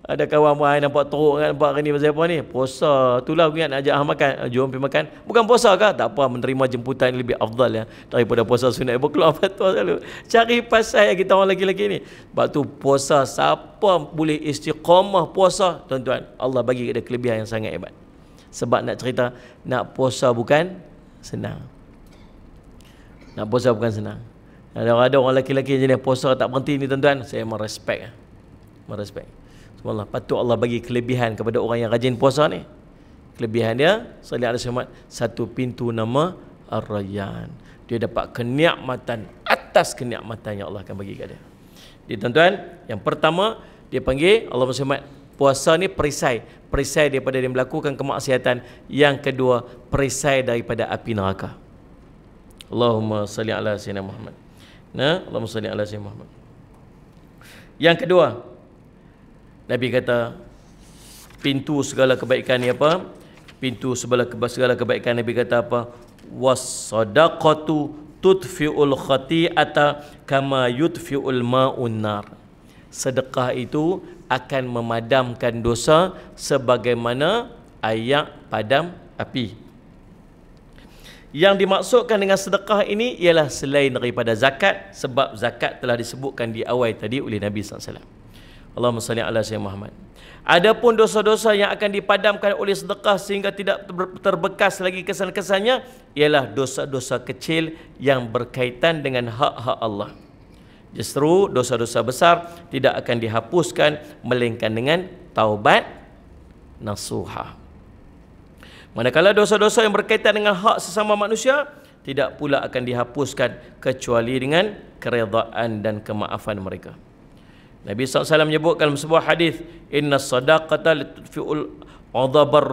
Ada kawan mai nampak teruk kan, nampak hari ni pasal apa ni? Puasa. Itulah aku ingat nak ajak hang makan. Jom pergi makan. Bukan puasa ke? Tak apa, menerima jemputan lebih afdal ya daripada puasa sunat. Berkeluar fatwa selalu. Cari pasal kita orang lelaki-lelaki ni. Sebab tu puasa, siapa boleh istiqamah puasa, tuan-tuan, Allah bagi dia kelebihan yang sangat hebat. Sebab nak cerita, nak puasa bukan senang. Nak puasa bukan senang. Ada orang lelaki-lelaki jenis puasa tak berhenti ni, tuan-tuan, saya memang respect. Merespect. Subhanallah, patut Allah bagi kelebihan kepada orang yang rajin puasa ni. Kelebihan dia, sallallahu alaihi wasallam, satu pintu nama Ar-Rayyan. Dia dapat kenikmatan atas kenikmatan yang Allah akan bagi kat dia. Jadi tuan-tuan, yang pertama dia panggil Allah SWT, puasa ni perisai daripada dia melakukan kemaksiatan. Yang kedua, perisai daripada api neraka. Allahumma salli ala sayyidina Muhammad. Allahumma salli ala sayyidina Muhammad. Yang kedua, Nabi kata pintu segala kebaikan ni apa? Pintu segala kebaikan, Nabi kata apa? Was-sadaqatu tudfi'ul khati'ata kama yudfi'ul ma'un nar. Sedekah itu akan memadamkan dosa sebagaimana air padam api. Yang dimaksudkan dengan sedekah ini ialah selain daripada zakat, sebab zakat telah disebutkan di awal tadi oleh Nabi SAW. Allahumma salli ala sayyidina Muhammad. Adapun dosa-dosa yang akan dipadamkan oleh sedekah sehingga tidak terbekas lagi kesan-kesannya ialah dosa-dosa kecil yang berkaitan dengan hak-hak Allah. Justru dosa-dosa besar tidak akan dihapuskan melainkan dengan taubat nasuha. Manakala dosa-dosa yang berkaitan dengan hak sesama manusia tidak pula akan dihapuskan kecuali dengan keredaan dan kemaafan mereka. Nabi SAW menyebut dalam sebuah hadis, inna sadaqata litfi'ul adhabar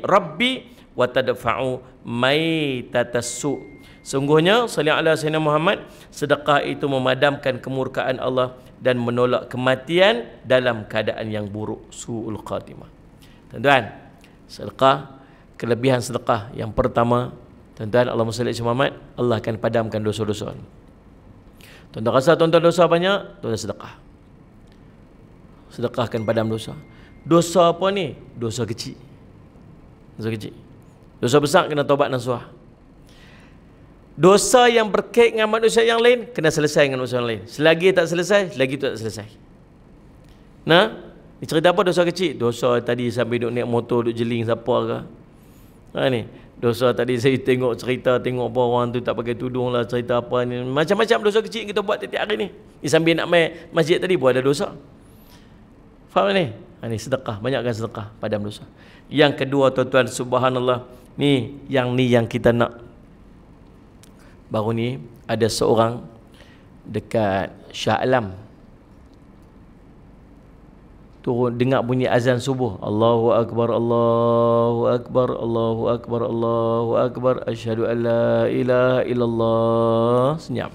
rabbi wa tadfa'u maitatassu. Sungguhnya sallallahu alaihi wasallam Muhammad, sedekah itu memadamkan kemurkaan Allah dan menolak kematian dalam keadaan yang buruk, su'ul khatimah. Tuan-tuan, sedekah, kelebihan sedekah yang pertama, tuan-tuan, Allahumma salli ala Muhammad, Allah akan padamkan dosa-dosa. Tuan-tuan rasa tuan-tuan dosa banyak, tuan-tuan sedekah. Sedekah akan padam dosa. Dosa apa ni? Dosa kecil. Dosa kecil. Dosa besar kena taubat nasuha. Dosa yang berkait dengan manusia yang lain kena selesai dengan manusia yang lain. Selagi tak selesai, selagi tu tak selesai. Nah, Ni cerita apa dosa kecil? Dosa tadi sambil duk naik motor, duk jeling siapa ke? Ni. Dosa tadi saya tengok cerita, tengok apa orang tu tak pakai tudung lah, cerita apa ni. Macam-macam dosa kecil kita buat tiap-tiap hari ni. Ni sambil nak main masjid tadi pun ada dosa. Faham ni? Ni sedekah, banyakkan sedekah, padam dosa. Yang kedua tuan-tuan, subhanallah, ni yang kita nak. Baru ni ada seorang dekat Shah Alam turun dengar bunyi azan subuh, Allahu akbar, Allahu akbar, Allahu akbar, Allahu akbar, asyhadu an la ilaha illallah. Senyap.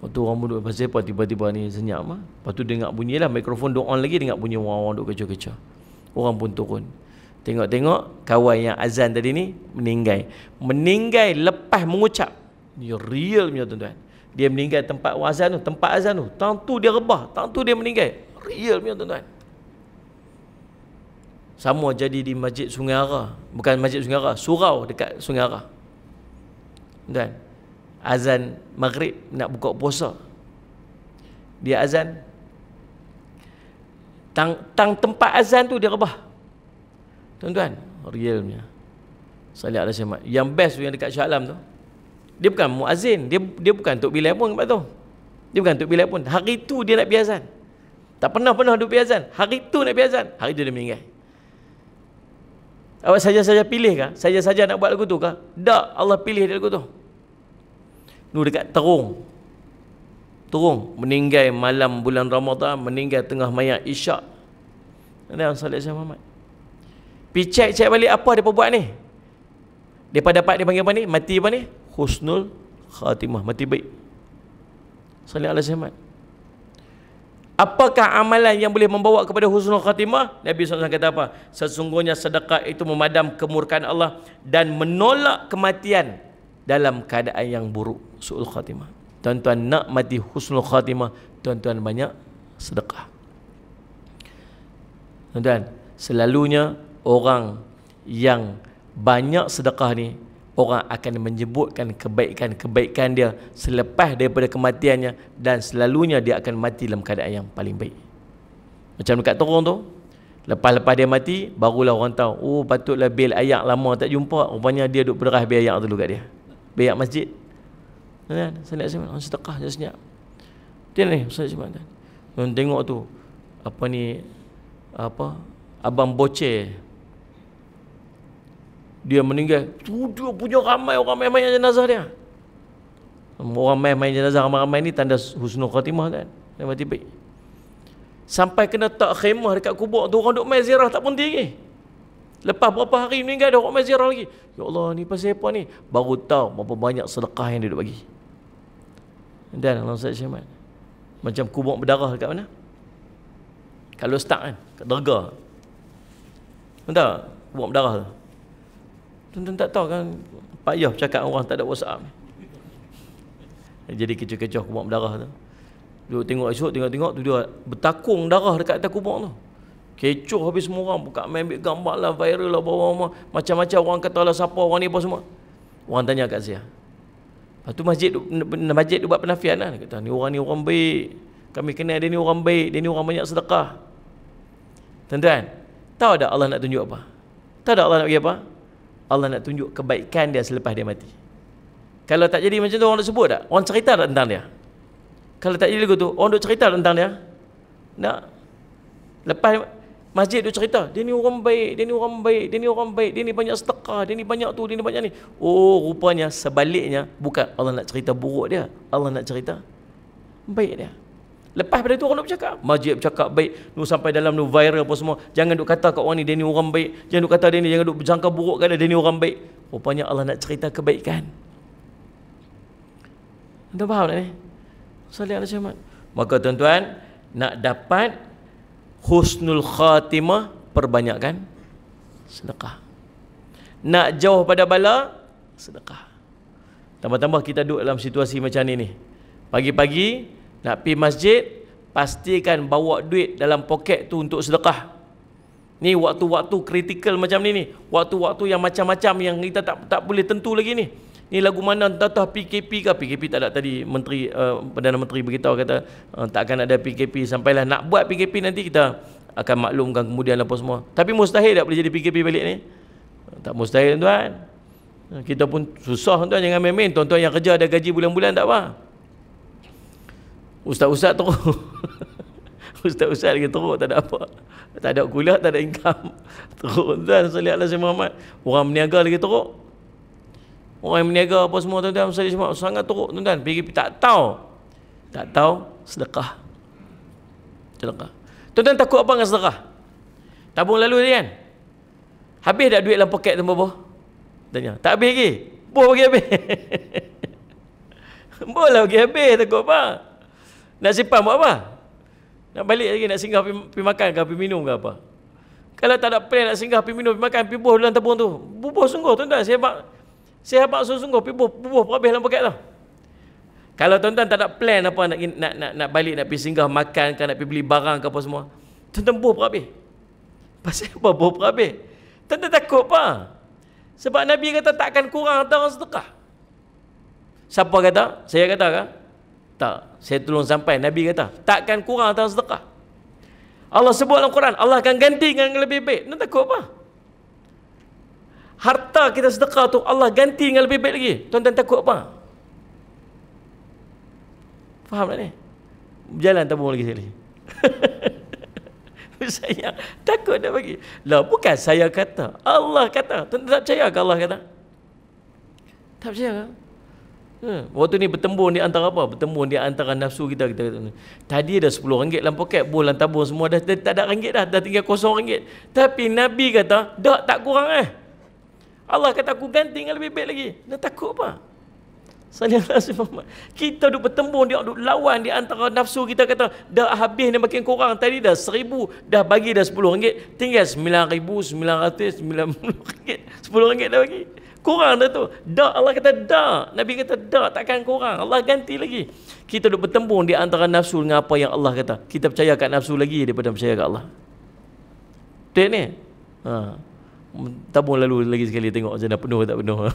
Waktu orang duduk pasal apa tiba-tiba ni senyap ah. Lepas tu dengar bunyi lah, mikrofon duk on lagi, dengar bunyi orang duk kecoh-kecoh. Orang pun turun. Tengok-tengok kawan yang azan tadi ni meninggal lepas mengucap. Ni real punya tuan-tuan. Dia meninggal tempat azan tu, tang tu dia rebah, tang tu dia meninggal. Real punya tuan-tuan. Sama jadi di Masjid Sungai Ara, bukan Masjid Sungai Ara, surau dekat Sungai Ara. Tuan, azan maghrib nak buka puasa. Dia azan, tang tempat azan tu dia rebah. Tuan-tuan, realnya. Salih alaihi wasallam. Yang best tu yang dekat Shah Alam tu. Dia bukan muazzin, dia bukan Tok Bilal pun tempat tu. Dia bukan Tok Bilal pun. Hari tu dia nak pergi azan. Tak pernah duk pergi azan. Hari tu nak pergi azan. Hari tu dia meninggal. Awak saja-saja pilih kah? Saja-saja nak buat lagu tu kah? Tak, Allah pilih dia lagu tu. Nu dekat Terung. Meninggal malam bulan Ramadan, meninggal tengah mayat Isyak. Ada yang salih Muhammad. Pi cek balik apa dia buat ni. Depa dapat dia panggil apa ni? Mati apa ni? Husnul khatimah, mati baik. Sallallahu alaihi wasallam. Apakah amalan yang boleh membawa kepada husnul khatimah? Nabi SAW kata apa? Sesungguhnya sedekah itu memadam kemurkaan Allah dan menolak kematian dalam keadaan yang buruk, su'ul khatimah. Tuan-tuan nak mati husnul khatimah, tuan-tuan banyak sedekah. Tuan-tuan, selalunya orang yang banyak sedekah ni, orang akan menyebutkan kebaikan-kebaikan dia selepas daripada kematiannya, dan selalunya dia akan mati dalam keadaan yang paling baik. Macam dekat Terung tu, lepas dia mati, barulah orang tahu, oh patutlah bil ayak lama tak jumpa, rupanya dia duk berderah bil ayak dulu kat dia. Bil ayak masjid. Kan? Orang sedekah je senyap. Dia ni, Ustaz Ismail. Tengok tu, Abang Boceh, dia meninggal, dia punya ramai orang main jenazah dia. Orang main jenazah ramai-ramai ni tanda husnul khatimah kan. Dia mati baik. Sampai kena tak khemah dekat kubur tu, orang duk main ziarah tak berhenti lagi. Lepas berapa hari meninggal dah orang main ziarah lagi. Ya Allah, ni pasal apa ni? Baru tahu berapa banyak sedekah yang dia duk bagi. Dan Allah Ustaz Syahmat, macam kubur berdarah dekat mana? Kalau start kan, kat Derga. Entah kubur berdarah tu. Tuan-tuan tak tahu kan, payah bercakap orang tak ada WhatsApp ni. Jadi kecoh-kecoh kubur berdarah tu. Duduk tengok esok, tengok-tengok tu dia bertakung darah dekat atas kubur tu. Kecoh habis semua orang, buka main ambil gambar lah, viral lah, bawa macam-macam orang kata lah siapa orang ni apa semua. Orang tanya kat saya. Lepas tu masjid tu buat penafian lah. Dia kata, ni orang baik. Kami kenal dia ni orang baik, dia ni orang banyak sedekah. Tuan-tuan, tahu tak Allah nak tunjuk apa? Tahu tak Allah nak bagi apa? Allah nak tunjuk kebaikan dia selepas dia mati. Kalau tak jadi macam tu, orang nak sebut tak? Orang cerita tak tentang dia? Kalau tak jadi lagu tu, orang duk cerita tentang dia? Tak. Lepas masjid duk cerita, dia ni orang baik, dia ni orang baik, dia ni orang baik, dia ni banyak sedekah, dia ni banyak tu, dia ni banyak ni. Oh, rupanya sebaliknya, bukan Allah nak cerita buruk dia, Allah nak cerita baik dia. Lepas pada tu orang duk bercakap, masjid bercakap baik, nu sampai dalam nu viral apa semua. Jangan duk kata kat orang ni dia ni orang baik, jangan duk kata dia ni, jangan duk berjangka buruk kat dia ni orang baik. Rupanya Allah nak cerita kebaikan. Anda faham tak ni? Salih alaihi wasallam. Maka tuan-tuan, nak dapat husnul khatimah, perbanyakkan sedekah. Nak jauh pada bala, sedekah. Tambah-tambah kita duduk dalam situasi macam ni. Pagi-pagi nak pergi masjid, pastikan bawa duit dalam poket tu untuk sedekah. Ni waktu-waktu kritikal macam ni. Waktu-waktu yang macam-macam yang kita tak boleh tentu lagi ni. Ni lagu mana entah PKP ke? PKP tak ada tadi menteri Perdana Menteri beritahu kata tak akan ada PKP sampailah nak buat PKP nanti kita akan maklumkan kemudian apa semua. Tapi mustahil tak boleh jadi PKP balik ni. Tak mustahil tuan. Kita pun susah tuan, jangan main-main. Tuan-tuan yang kerja ada gaji bulan-bulan tak apa. Ustaz-ustaz teruk. Ustaz-ustaz lagi teruk, tak ada apa. Tak ada kuliah, tak ada income. Teruk tuan, salih ala Sayyidina Muhammad. Orang berniaga lagi teruk. Orang yang berniaga apa semua tuan-tuan, salih semua sangat teruk tuan-tuan. PKP tak tahu. Tak tahu sedekah. Sedekah. Tuan-tuan takut apa dengan sedekah? Tabung lalu tadi kan? Habis dah duit dalam poket tu boh? Tanya. Tak habis lagi? Boh bagi habis. Boh lah bagi habis, takut apa? Nak simpan buat apa? Nak balik lagi, nak singgah pergi makan ke, pergi minum ke apa? Kalau tak ada plan nak singgah pergi minum, pergi makan, pergi bubuh dalam tabung tu. Bubuh sungguh tuan-tuan, saya habaq sungguh pergi bubuh habis dalam poket tu. Kalau tuan-tuan tak ada plan apa nak balik, nak pergi singgah makan ke, nak pergi beli barang ke apa semua, tuan-tuan bubuh habis. Pasal apa bubuh habis? Tuan-tuan takut apa? Sebab Nabi kata takkan kurang harta orang sedekah. Siapa kata? Saya kata ke? Tak, saya tolong sampai. Nabi kata takkan kurang harta orang sedekah. Allah sebut dalam Quran, Allah akan ganti dengan yang lebih baik. Tuan takut apa? Harta kita sedekah tu Allah ganti dengan lebih baik lagi. Tuan-tuan takut apa? Faham tak ni? Berjalan tabung lagi sekali. Saya takut nak bagi. Lah bukan saya kata, Allah kata. Tuan-tuan tak percaya ke Allah kata? Tak percaya ke? Waktu ni bertembung di antara apa? Bertembung di antara nafsu kita. Tadi ada RM10 dalam poket, bolan tabung semua dah tak ada ringgit dah tinggal RM0. Tapi Nabi kata, dah tak kurang Allah kata aku ganti dengan lebih baik lagi. Dah takut apa? Kita duk bertembung, dia duk lawan di antara nafsu kita kata dah habis ni makin kurang. Tadi dah RM1,000, dah bagi dah RM10, tinggal RM9,990. RM10 dah bagi. Kurang dah tu. Dah, Allah kata dah. Nabi kata dah, takkan kurang. Allah ganti lagi. Kita duk bertembung di antara nafsu dengan apa yang Allah kata. Kita percaya kat nafsu lagi daripada percaya kat Allah. Betul ni? Tabung lalu lagi sekali tengok macam dah penuh tak penuh.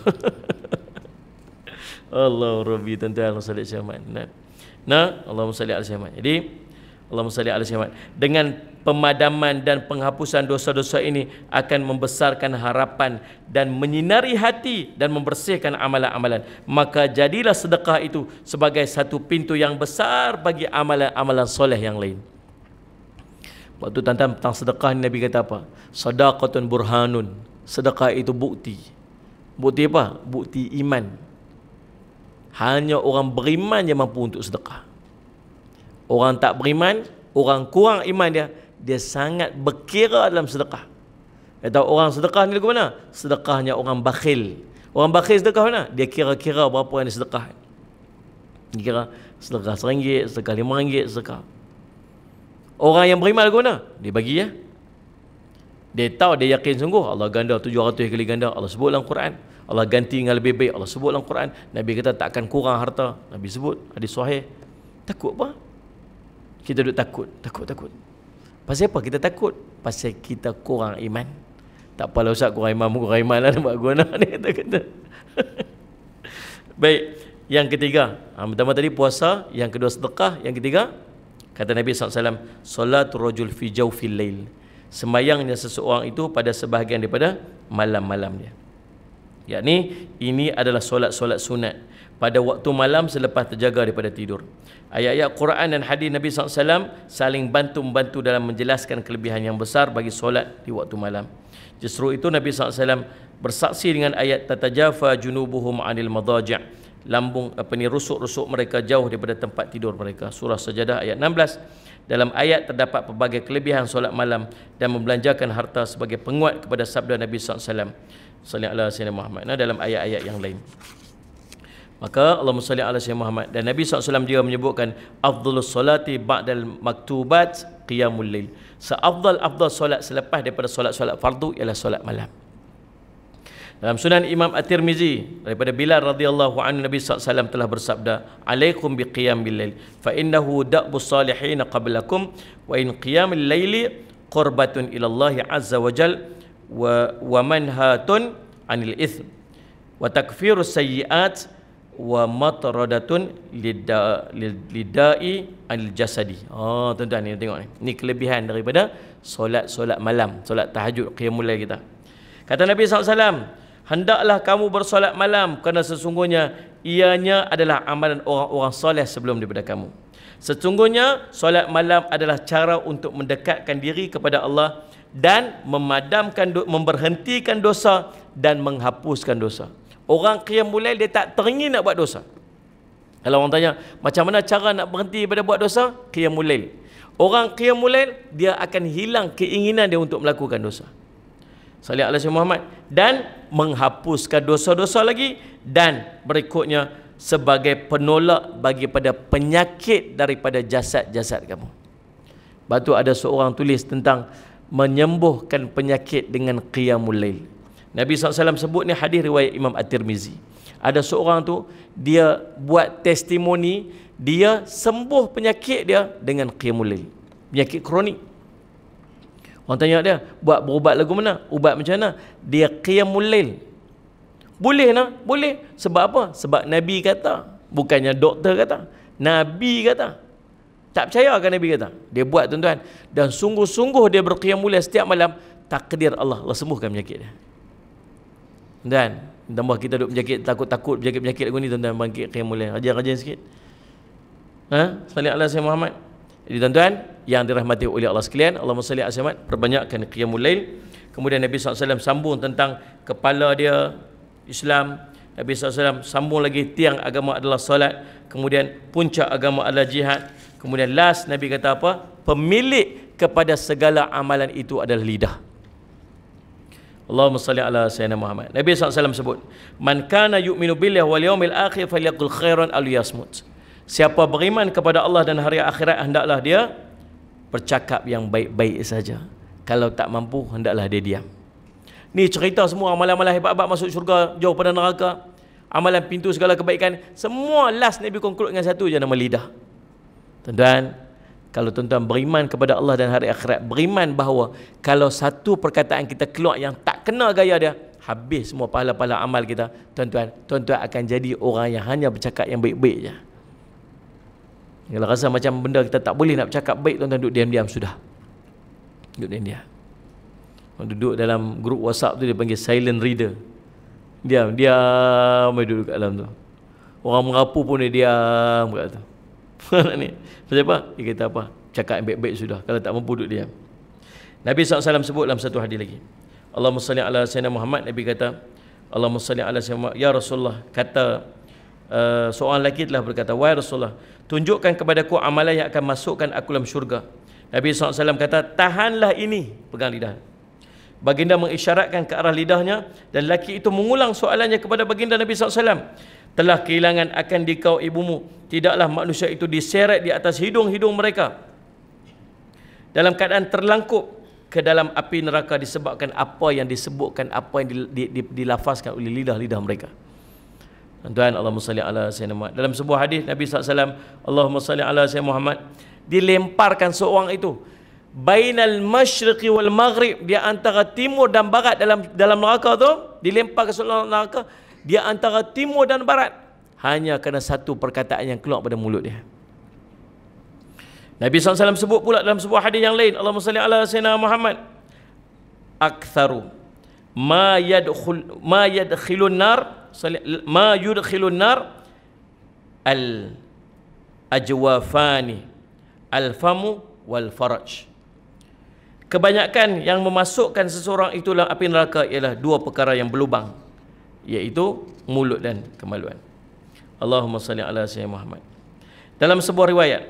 Allah Rabbi, tuan-tuan, Allahumma salli ala Muhammad. Allahumma salli ala Muhammad. Jadi Allahumma salli ala Muhammad. Dengan pemadaman dan penghapusan dosa-dosa ini akan membesarkan harapan dan menyinari hati dan membersihkan amalan-amalan. Maka jadilah sedekah itu sebagai satu pintu yang besar bagi amalan-amalan soleh yang lain. Waktu tentang sedekah ni Nabi kata apa? Sadaqatun burhanun. Sedekah itu bukti. Bukti apa? Bukti iman. Hanya orang beriman yang mampu untuk sedekah. Orang tak beriman, orang kurang iman dia sangat berkira dalam sedekah. Kata orang sedekah ni lagu mana? Sedekahnya orang bakhil. Orang bakhil sedekah mana? Dia kira-kira berapa yang dia sedekah. Dia kira sedekah RM1, sedekah RM5, sedekah. Orang yang beriman lagu mana? Dia bagi Dia tahu, dia yakin sungguh Allah ganda 700 kali ganda. Allah sebut dalam Quran. Allah ganti dengan lebih baik. Allah sebut dalam Quran. Nabi kata tak akan kurang harta. Nabi sebut hadis sahih. Takut apa? Kita duduk takut. Pasal apa kita takut? Pasal kita kurang iman. Tak apalah Ustaz, kurang iman lah nak buat guna ni kata. Baik, yang ketiga, pertama tadi puasa, yang kedua sedekah, yang ketiga kata Nabi SAW, salatul rajul fi jawfil lail. Sembayangnya seseorang itu pada sebahagian daripada malam-malamnya. Yakni ini adalah solat-solat sunat pada waktu malam selepas terjaga daripada tidur. Ayat-ayat Quran dan hadis Nabi SAW saling bantu-membantu dalam menjelaskan kelebihan yang besar bagi solat di waktu malam. Justru itu Nabi SAW bersaksi dengan ayat tatajafa junubuhum anil madaji', lambung rusuk-rusuk mereka jauh daripada tempat tidur mereka. Surah Sajadah ayat 16. Dalam ayat terdapat pelbagai kelebihan solat malam dan membelanjakan harta sebagai penguat kepada sabda Nabi SAW. Sallallahu alaihi Muhammad. Dalam ayat-ayat yang lain. Maka Allahumma salli ala Sayyidina Muhammad. Dan Nabi SAW juga menyebutkan afdhalus salati ba'dal maktubat qiyamul lail. Seafdal solat selepas daripada solat-solat fardu ialah solat malam. Dalam Sunan Imam At-Tirmizi daripada Bilal radhiyallahu anhu, Nabi SAW telah bersabda, alaikum biqiyamil lail fa innahu da'bus salihin qablakum wa in qiyamul laili qurbatun ila Allah azza wa jal wa manhatun anil ithm. wa takfirus sayyi'at wa matradatun lidai al-jasadi. Oh, tuan-tuan ni tengok ni. Ni kelebihan daripada solat malam, solat tahajud qiyamul lail kita. Kata Nabi SAW, hendaklah kamu bersolat malam kerana sesungguhnya ianya adalah amalan orang-orang soleh sebelum daripada kamu. Sesungguhnya solat malam adalah cara untuk mendekatkan diri kepada Allah dan memberhentikan dosa dan menghapuskan dosa. Orang qiyamul lail dia tak teringin nak buat dosa. Kalau orang tanya, macam mana cara nak berhenti daripada buat dosa? Qiyamul lail. Orang qiyamul lail, dia akan hilang keinginan dia untuk melakukan dosa. Salih ala Sayyidina Muhammad. Dan menghapuskan dosa-dosa lagi. Dan berikutnya, sebagai penolak bagi pada penyakit daripada jasad-jasad kamu. Lepas tu ada seorang tulis tentang menyembuhkan penyakit dengan qiyamul lail. Nabi SAW sebut ni hadis riwayat Imam At-Tirmizi. Ada seorang tu, dia buat testimoni, dia sembuh penyakit dia dengan qiyamul lail. Penyakit kronik. Orang tanya dia, berubat lagu mana? Ubat macam mana? Dia qiyamul lail. Boleh nak? Boleh. Sebab apa? Sebab Nabi kata. Bukannya doktor kata. Nabi kata. Tak percaya kan Nabi kata? Dia buat tuan-tuan. Dan sungguh-sungguh dia berqiyamul lail setiap malam. Takdir Allah sembuhkan penyakit dia. Dan tambah kita duk penyakit takut-takut penyakit-penyakit lagu ni tuan-tuan, bangkit qiyamul lail. Rajin-rajin sikit. Salli ala Sayyidina Muhammad. Jadi tuan-tuan yang dirahmati oleh Allah sekalian, Allahumma salli ala Sayyidina Muhammad, perbanyakkan qiyamul lail. Kemudian Nabi SAW sambung tentang kepala dia Islam. Nabi SAW sambung lagi tiang agama adalah solat. Kemudian puncak agama adalah jihad. Kemudian last Nabi kata apa? Pemilik kepada segala amalan itu adalah lidah. Allahumma salli ala Sayyidina Muhammad. Nabi SAW sebut, man kana yu'minu billahi wal yawmil akhir falyaqul khairan aw liyasmut. Siapa beriman kepada Allah dan hari akhirat, hendaklah dia bercakap yang baik-baik saja. Kalau tak mampu, hendaklah dia diam. Ni cerita semua amalan-amalan hebat-hebat masuk syurga, jauh pada neraka, amalan pintu segala kebaikan, semua last Nabi conclude dengan satu je, nama lidah. Tuan-tuan, kalau tuan-tuan beriman kepada Allah dan hari akhirat, beriman bahawa kalau satu perkataan kita keluar yang tak kena gaya dia, habis semua pahala-pahala amal kita. Tuan-tuan akan jadi orang yang hanya bercakap yang baik-baik je. Kalau rasa macam benda kita tak boleh nak bercakap baik, tuan-tuan duduk diam-diam sudah. Duduk diam-diam. Orang duduk dalam grup WhatsApp tu dia panggil silent reader. Diam duduk kat dalam tu. Orang merapu pun dia diam kat tu. Ni pasal apa? Dia kata apa? Cakap yang baik-baik sudah. Kalau tak mampu duduk diam. Nabi SAW sebut dalam satu hadis lagi. Allahumma salli ala Sayyidina Muhammad. Nabi kata, Allahumma salli ala Sayyidina Muhammad. Ya Rasulullah, kata seorang lelaki telah berkata, wahai Rasulullah, tunjukkan kepadaku amalan yang akan masukkan aku dalam syurga. Nabi SAW kata, tahanlah ini. Pegang lidah. Baginda mengisyaratkan ke arah lidahnya, dan lelaki itu mengulang soalannya kepada baginda Nabi SAW. Telah kehilangan akan dikau ibumu. Tidaklah manusia itu diseret di atas hidung-hidung mereka dalam keadaan terlangkup ke dalam api neraka disebabkan apa yang disebutkan, apa yang dilafazkan oleh lidah-lidah mereka. Tuan-tuan, Allahumma salli ala Sayyidina Muhammad. Dalam sebuah hadis Nabi SAW, Allahumma salli ala Sayyidina Muhammad, dilemparkan seorang itu bainal masyriqi wal maghrib, dia antara timur dan barat dalam neraka tu, dilempar ke seorang neraka, dia antara timur dan barat, hanya kerana satu perkataan yang keluar pada mulut dia. Nabi SAW sebut pula dalam sebuah hadis yang lain, Allahumma salli ala Sayyidina Muhammad, aktharu ma yadkhilun nar al ajwafani al famu wal faraj. Kebanyakan yang memasukkan seseorang itu dalam api neraka ialah dua perkara yang berlubang, iaitu mulut dan kemaluan. Allahumma salli ala Sayyidina Muhammad. Dalam sebuah riwayat,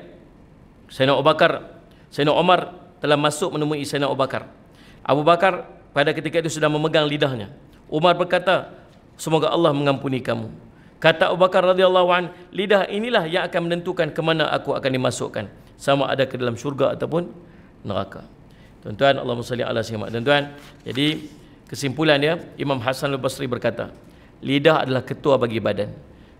Sayyidina Umar telah masuk menemui Sayyidina Abu Bakar. Abu Bakar pada ketika itu sedang memegang lidahnya. Umar berkata, semoga Allah mengampuni kamu. Kata Abu Bakar radhiyallahu an, lidah inilah yang akan menentukan ke mana aku akan dimasukkan, sama ada ke dalam syurga ataupun neraka. Tuan-tuan, Allahumma salli ala Sayyidina Muhammad. Tuan-tuan, jadi kesimpulan dia, Imam Hasan al-Basri berkata, lidah adalah ketua bagi badan.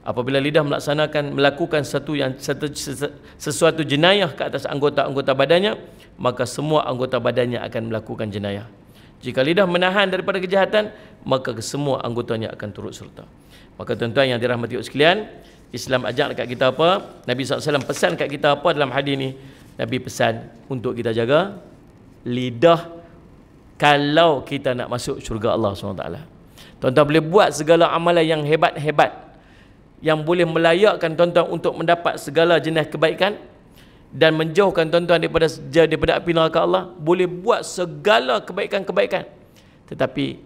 Apabila lidah melakukan sesuatu jenayah ke atas anggota-anggota badannya, maka semua anggota badannya akan melakukan jenayah. Jika lidah menahan daripada kejahatan, maka semua anggotanya akan turut serta. Maka tuan-tuan yang dirahmati Allah sekalian, Islam ajak dekat kita apa? Nabi SAW pesan kat kita apa dalam hadis ni? Nabi pesan untuk kita jaga lidah kalau kita nak masuk syurga Allah SWT. Tuan-tuan boleh buat segala amalan yang hebat-hebat, yang boleh melayakkan tuan-tuan untuk mendapat segala jenis kebaikan dan menjauhkan tuan-tuan daripada api neraka Allah. Boleh buat segala kebaikan-kebaikan, tetapi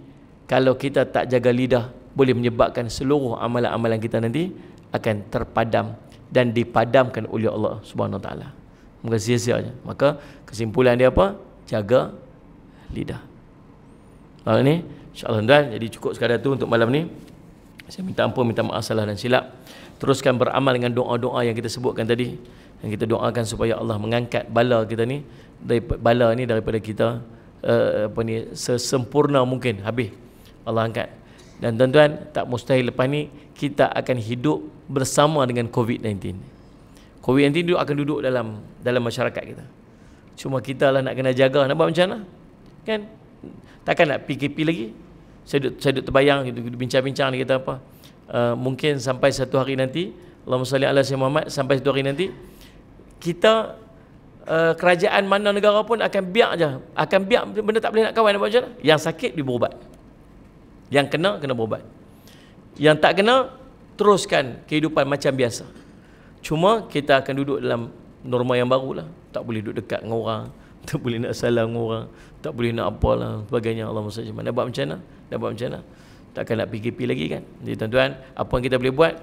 kalau kita tak jaga lidah, boleh menyebabkan seluruh amalan-amalan kita nanti akan terpadam dan dipadamkan oleh Allah Subhanahu Wa Taala. Maka sia-sia je. Maka kesimpulan dia apa? Jaga lidah. Malam ni insya-Allah tuan, jadi cukup sekadar tu untuk malam ni. Saya minta ampun, minta maaf salah dan silap. Teruskan beramal dengan doa-doa yang kita sebutkan tadi, yang kita doakan supaya Allah mengangkat bala kita ni, daripada kita sesempurna mungkin habis Allah angkat. Dan tuan-tuan, tak mustahil lepas ni kita akan hidup bersama dengan COVID-19. COVID-19 akan duduk dalam masyarakat kita. Cuma kita lah nak kena jaga, nak buat macam mana? Kan? Takkan nak PKP lagi? Saya duduk terbayang, bincang-bincang ni kita apa? Mungkin sampai satu hari nanti, Allahumma salli ala Sayyidina Muhammad, sampai satu hari nanti, kita kerajaan mana negara pun akan biar je. Akan biar benda tak boleh nak kawan, nak buat macam mana? Yang sakit dia berubat. Yang kena berubat. Yang tak kena, teruskan kehidupan macam biasa. Cuma kita akan duduk dalam norma yang baru lah. Tak boleh duduk dekat dengan orang, tak boleh nak salam dengan orang, tak boleh nak apalah sebagainya. Allah SWT nak buat macam mana? Nak buat macam mana? Takkan nak PKP lagi kan? Jadi tuan-tuan, apa yang kita boleh buat?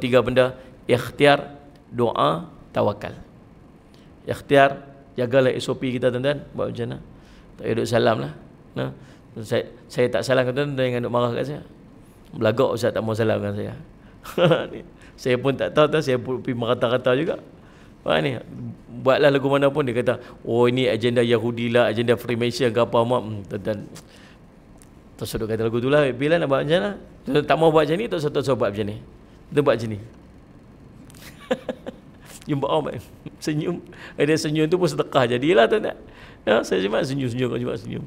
Tiga benda. Ikhtiar, doa, tawakal. Ikhtiar, jagalah SOP kita tuan-tuan. Buat macam mana? Tak payah duduk salam lah. Nah, saya tak salam kat tuan-tuan, jangan duduk marah kat saya. Belagak Ustaz tak mau salam dengan saya. Saya pun tak tahu, saya pun pergi merata-rata juga. Ni, buatlah lagu mana pun dia kata, oh ini agenda Yahudi lah, agenda Freemason ke apa mak. Tuan-tuan tersudut kata lagu tu lah, bila nak buat macam mana? Tuan-tuan tak mau buat macam ni, tak usah buat macam ni. Kita buat macam ni. Jumpa orang senyum. Dia senyum tu pun sedekah jadilah tuan-tuan. Saya cuma senyum-senyum, cuma senyum.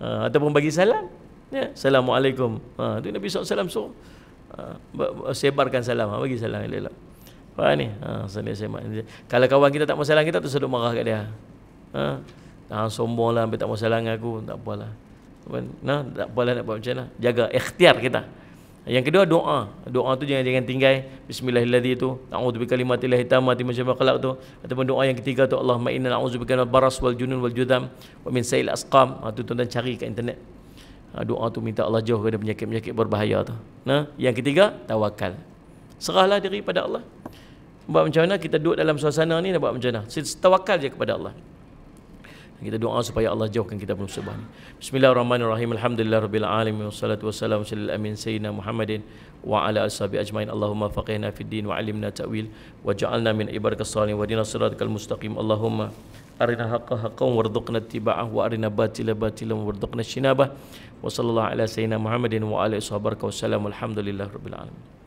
Ataupun bagi salam. Ya, Assalamualaikum. Tu Nabi SAW suruh sebarkan salam, bagi salam elok. Faham ni? Kalau kawan kita tak mau salam kita, tu seduk marah kat dia. Sombong lah, sampai tak mau salam dengan aku. Tak apalah. Tak apalah nak buat macam mana. Jaga ikhtiar kita. Yang kedua, doa. Doa tu jangan tinggal. Bismillahirrahmanirrahim tu. A'udzubika kalimatillahi tammati min syarri ma khalaq tu. Ataupun doa yang ketiga tu, Allahumma inna na'udzubika minal baras wal junun wal judam wa min sayil asqam. Tu tuan-tuan cari kat internet. Doa tu minta Allah jauh daripada penyakit-penyakit berbahaya tu. Yang ketiga, tawakal. Serahlah diri pada Allah. Buat macam mana kita duduk dalam suasana ni, nak buat macam mana? Tawakal je kepada Allah. Kita doa supaya Allah jauhkan kita dari musibah ni. Bismillahirrahmanirrahim. Alhamdulillahirabbil alamin wassalatu wassalamu ala amin sayyidina Muhammadin wa ala ashabi ajmain. Allahumma faqihna fid din wa 'allimna ta'wil waj'alna min ibadikas salihin wa hdina siratal mustaqim. Allahumma arina haqqan haqqan warzuqna ittiba'ah wa arina batila batilan warzuqna ijtinabah. Wa sallallahu ala sayyidina Muhammadin wa ala alihi wasallam. Alhamdulillahirabbil alamin.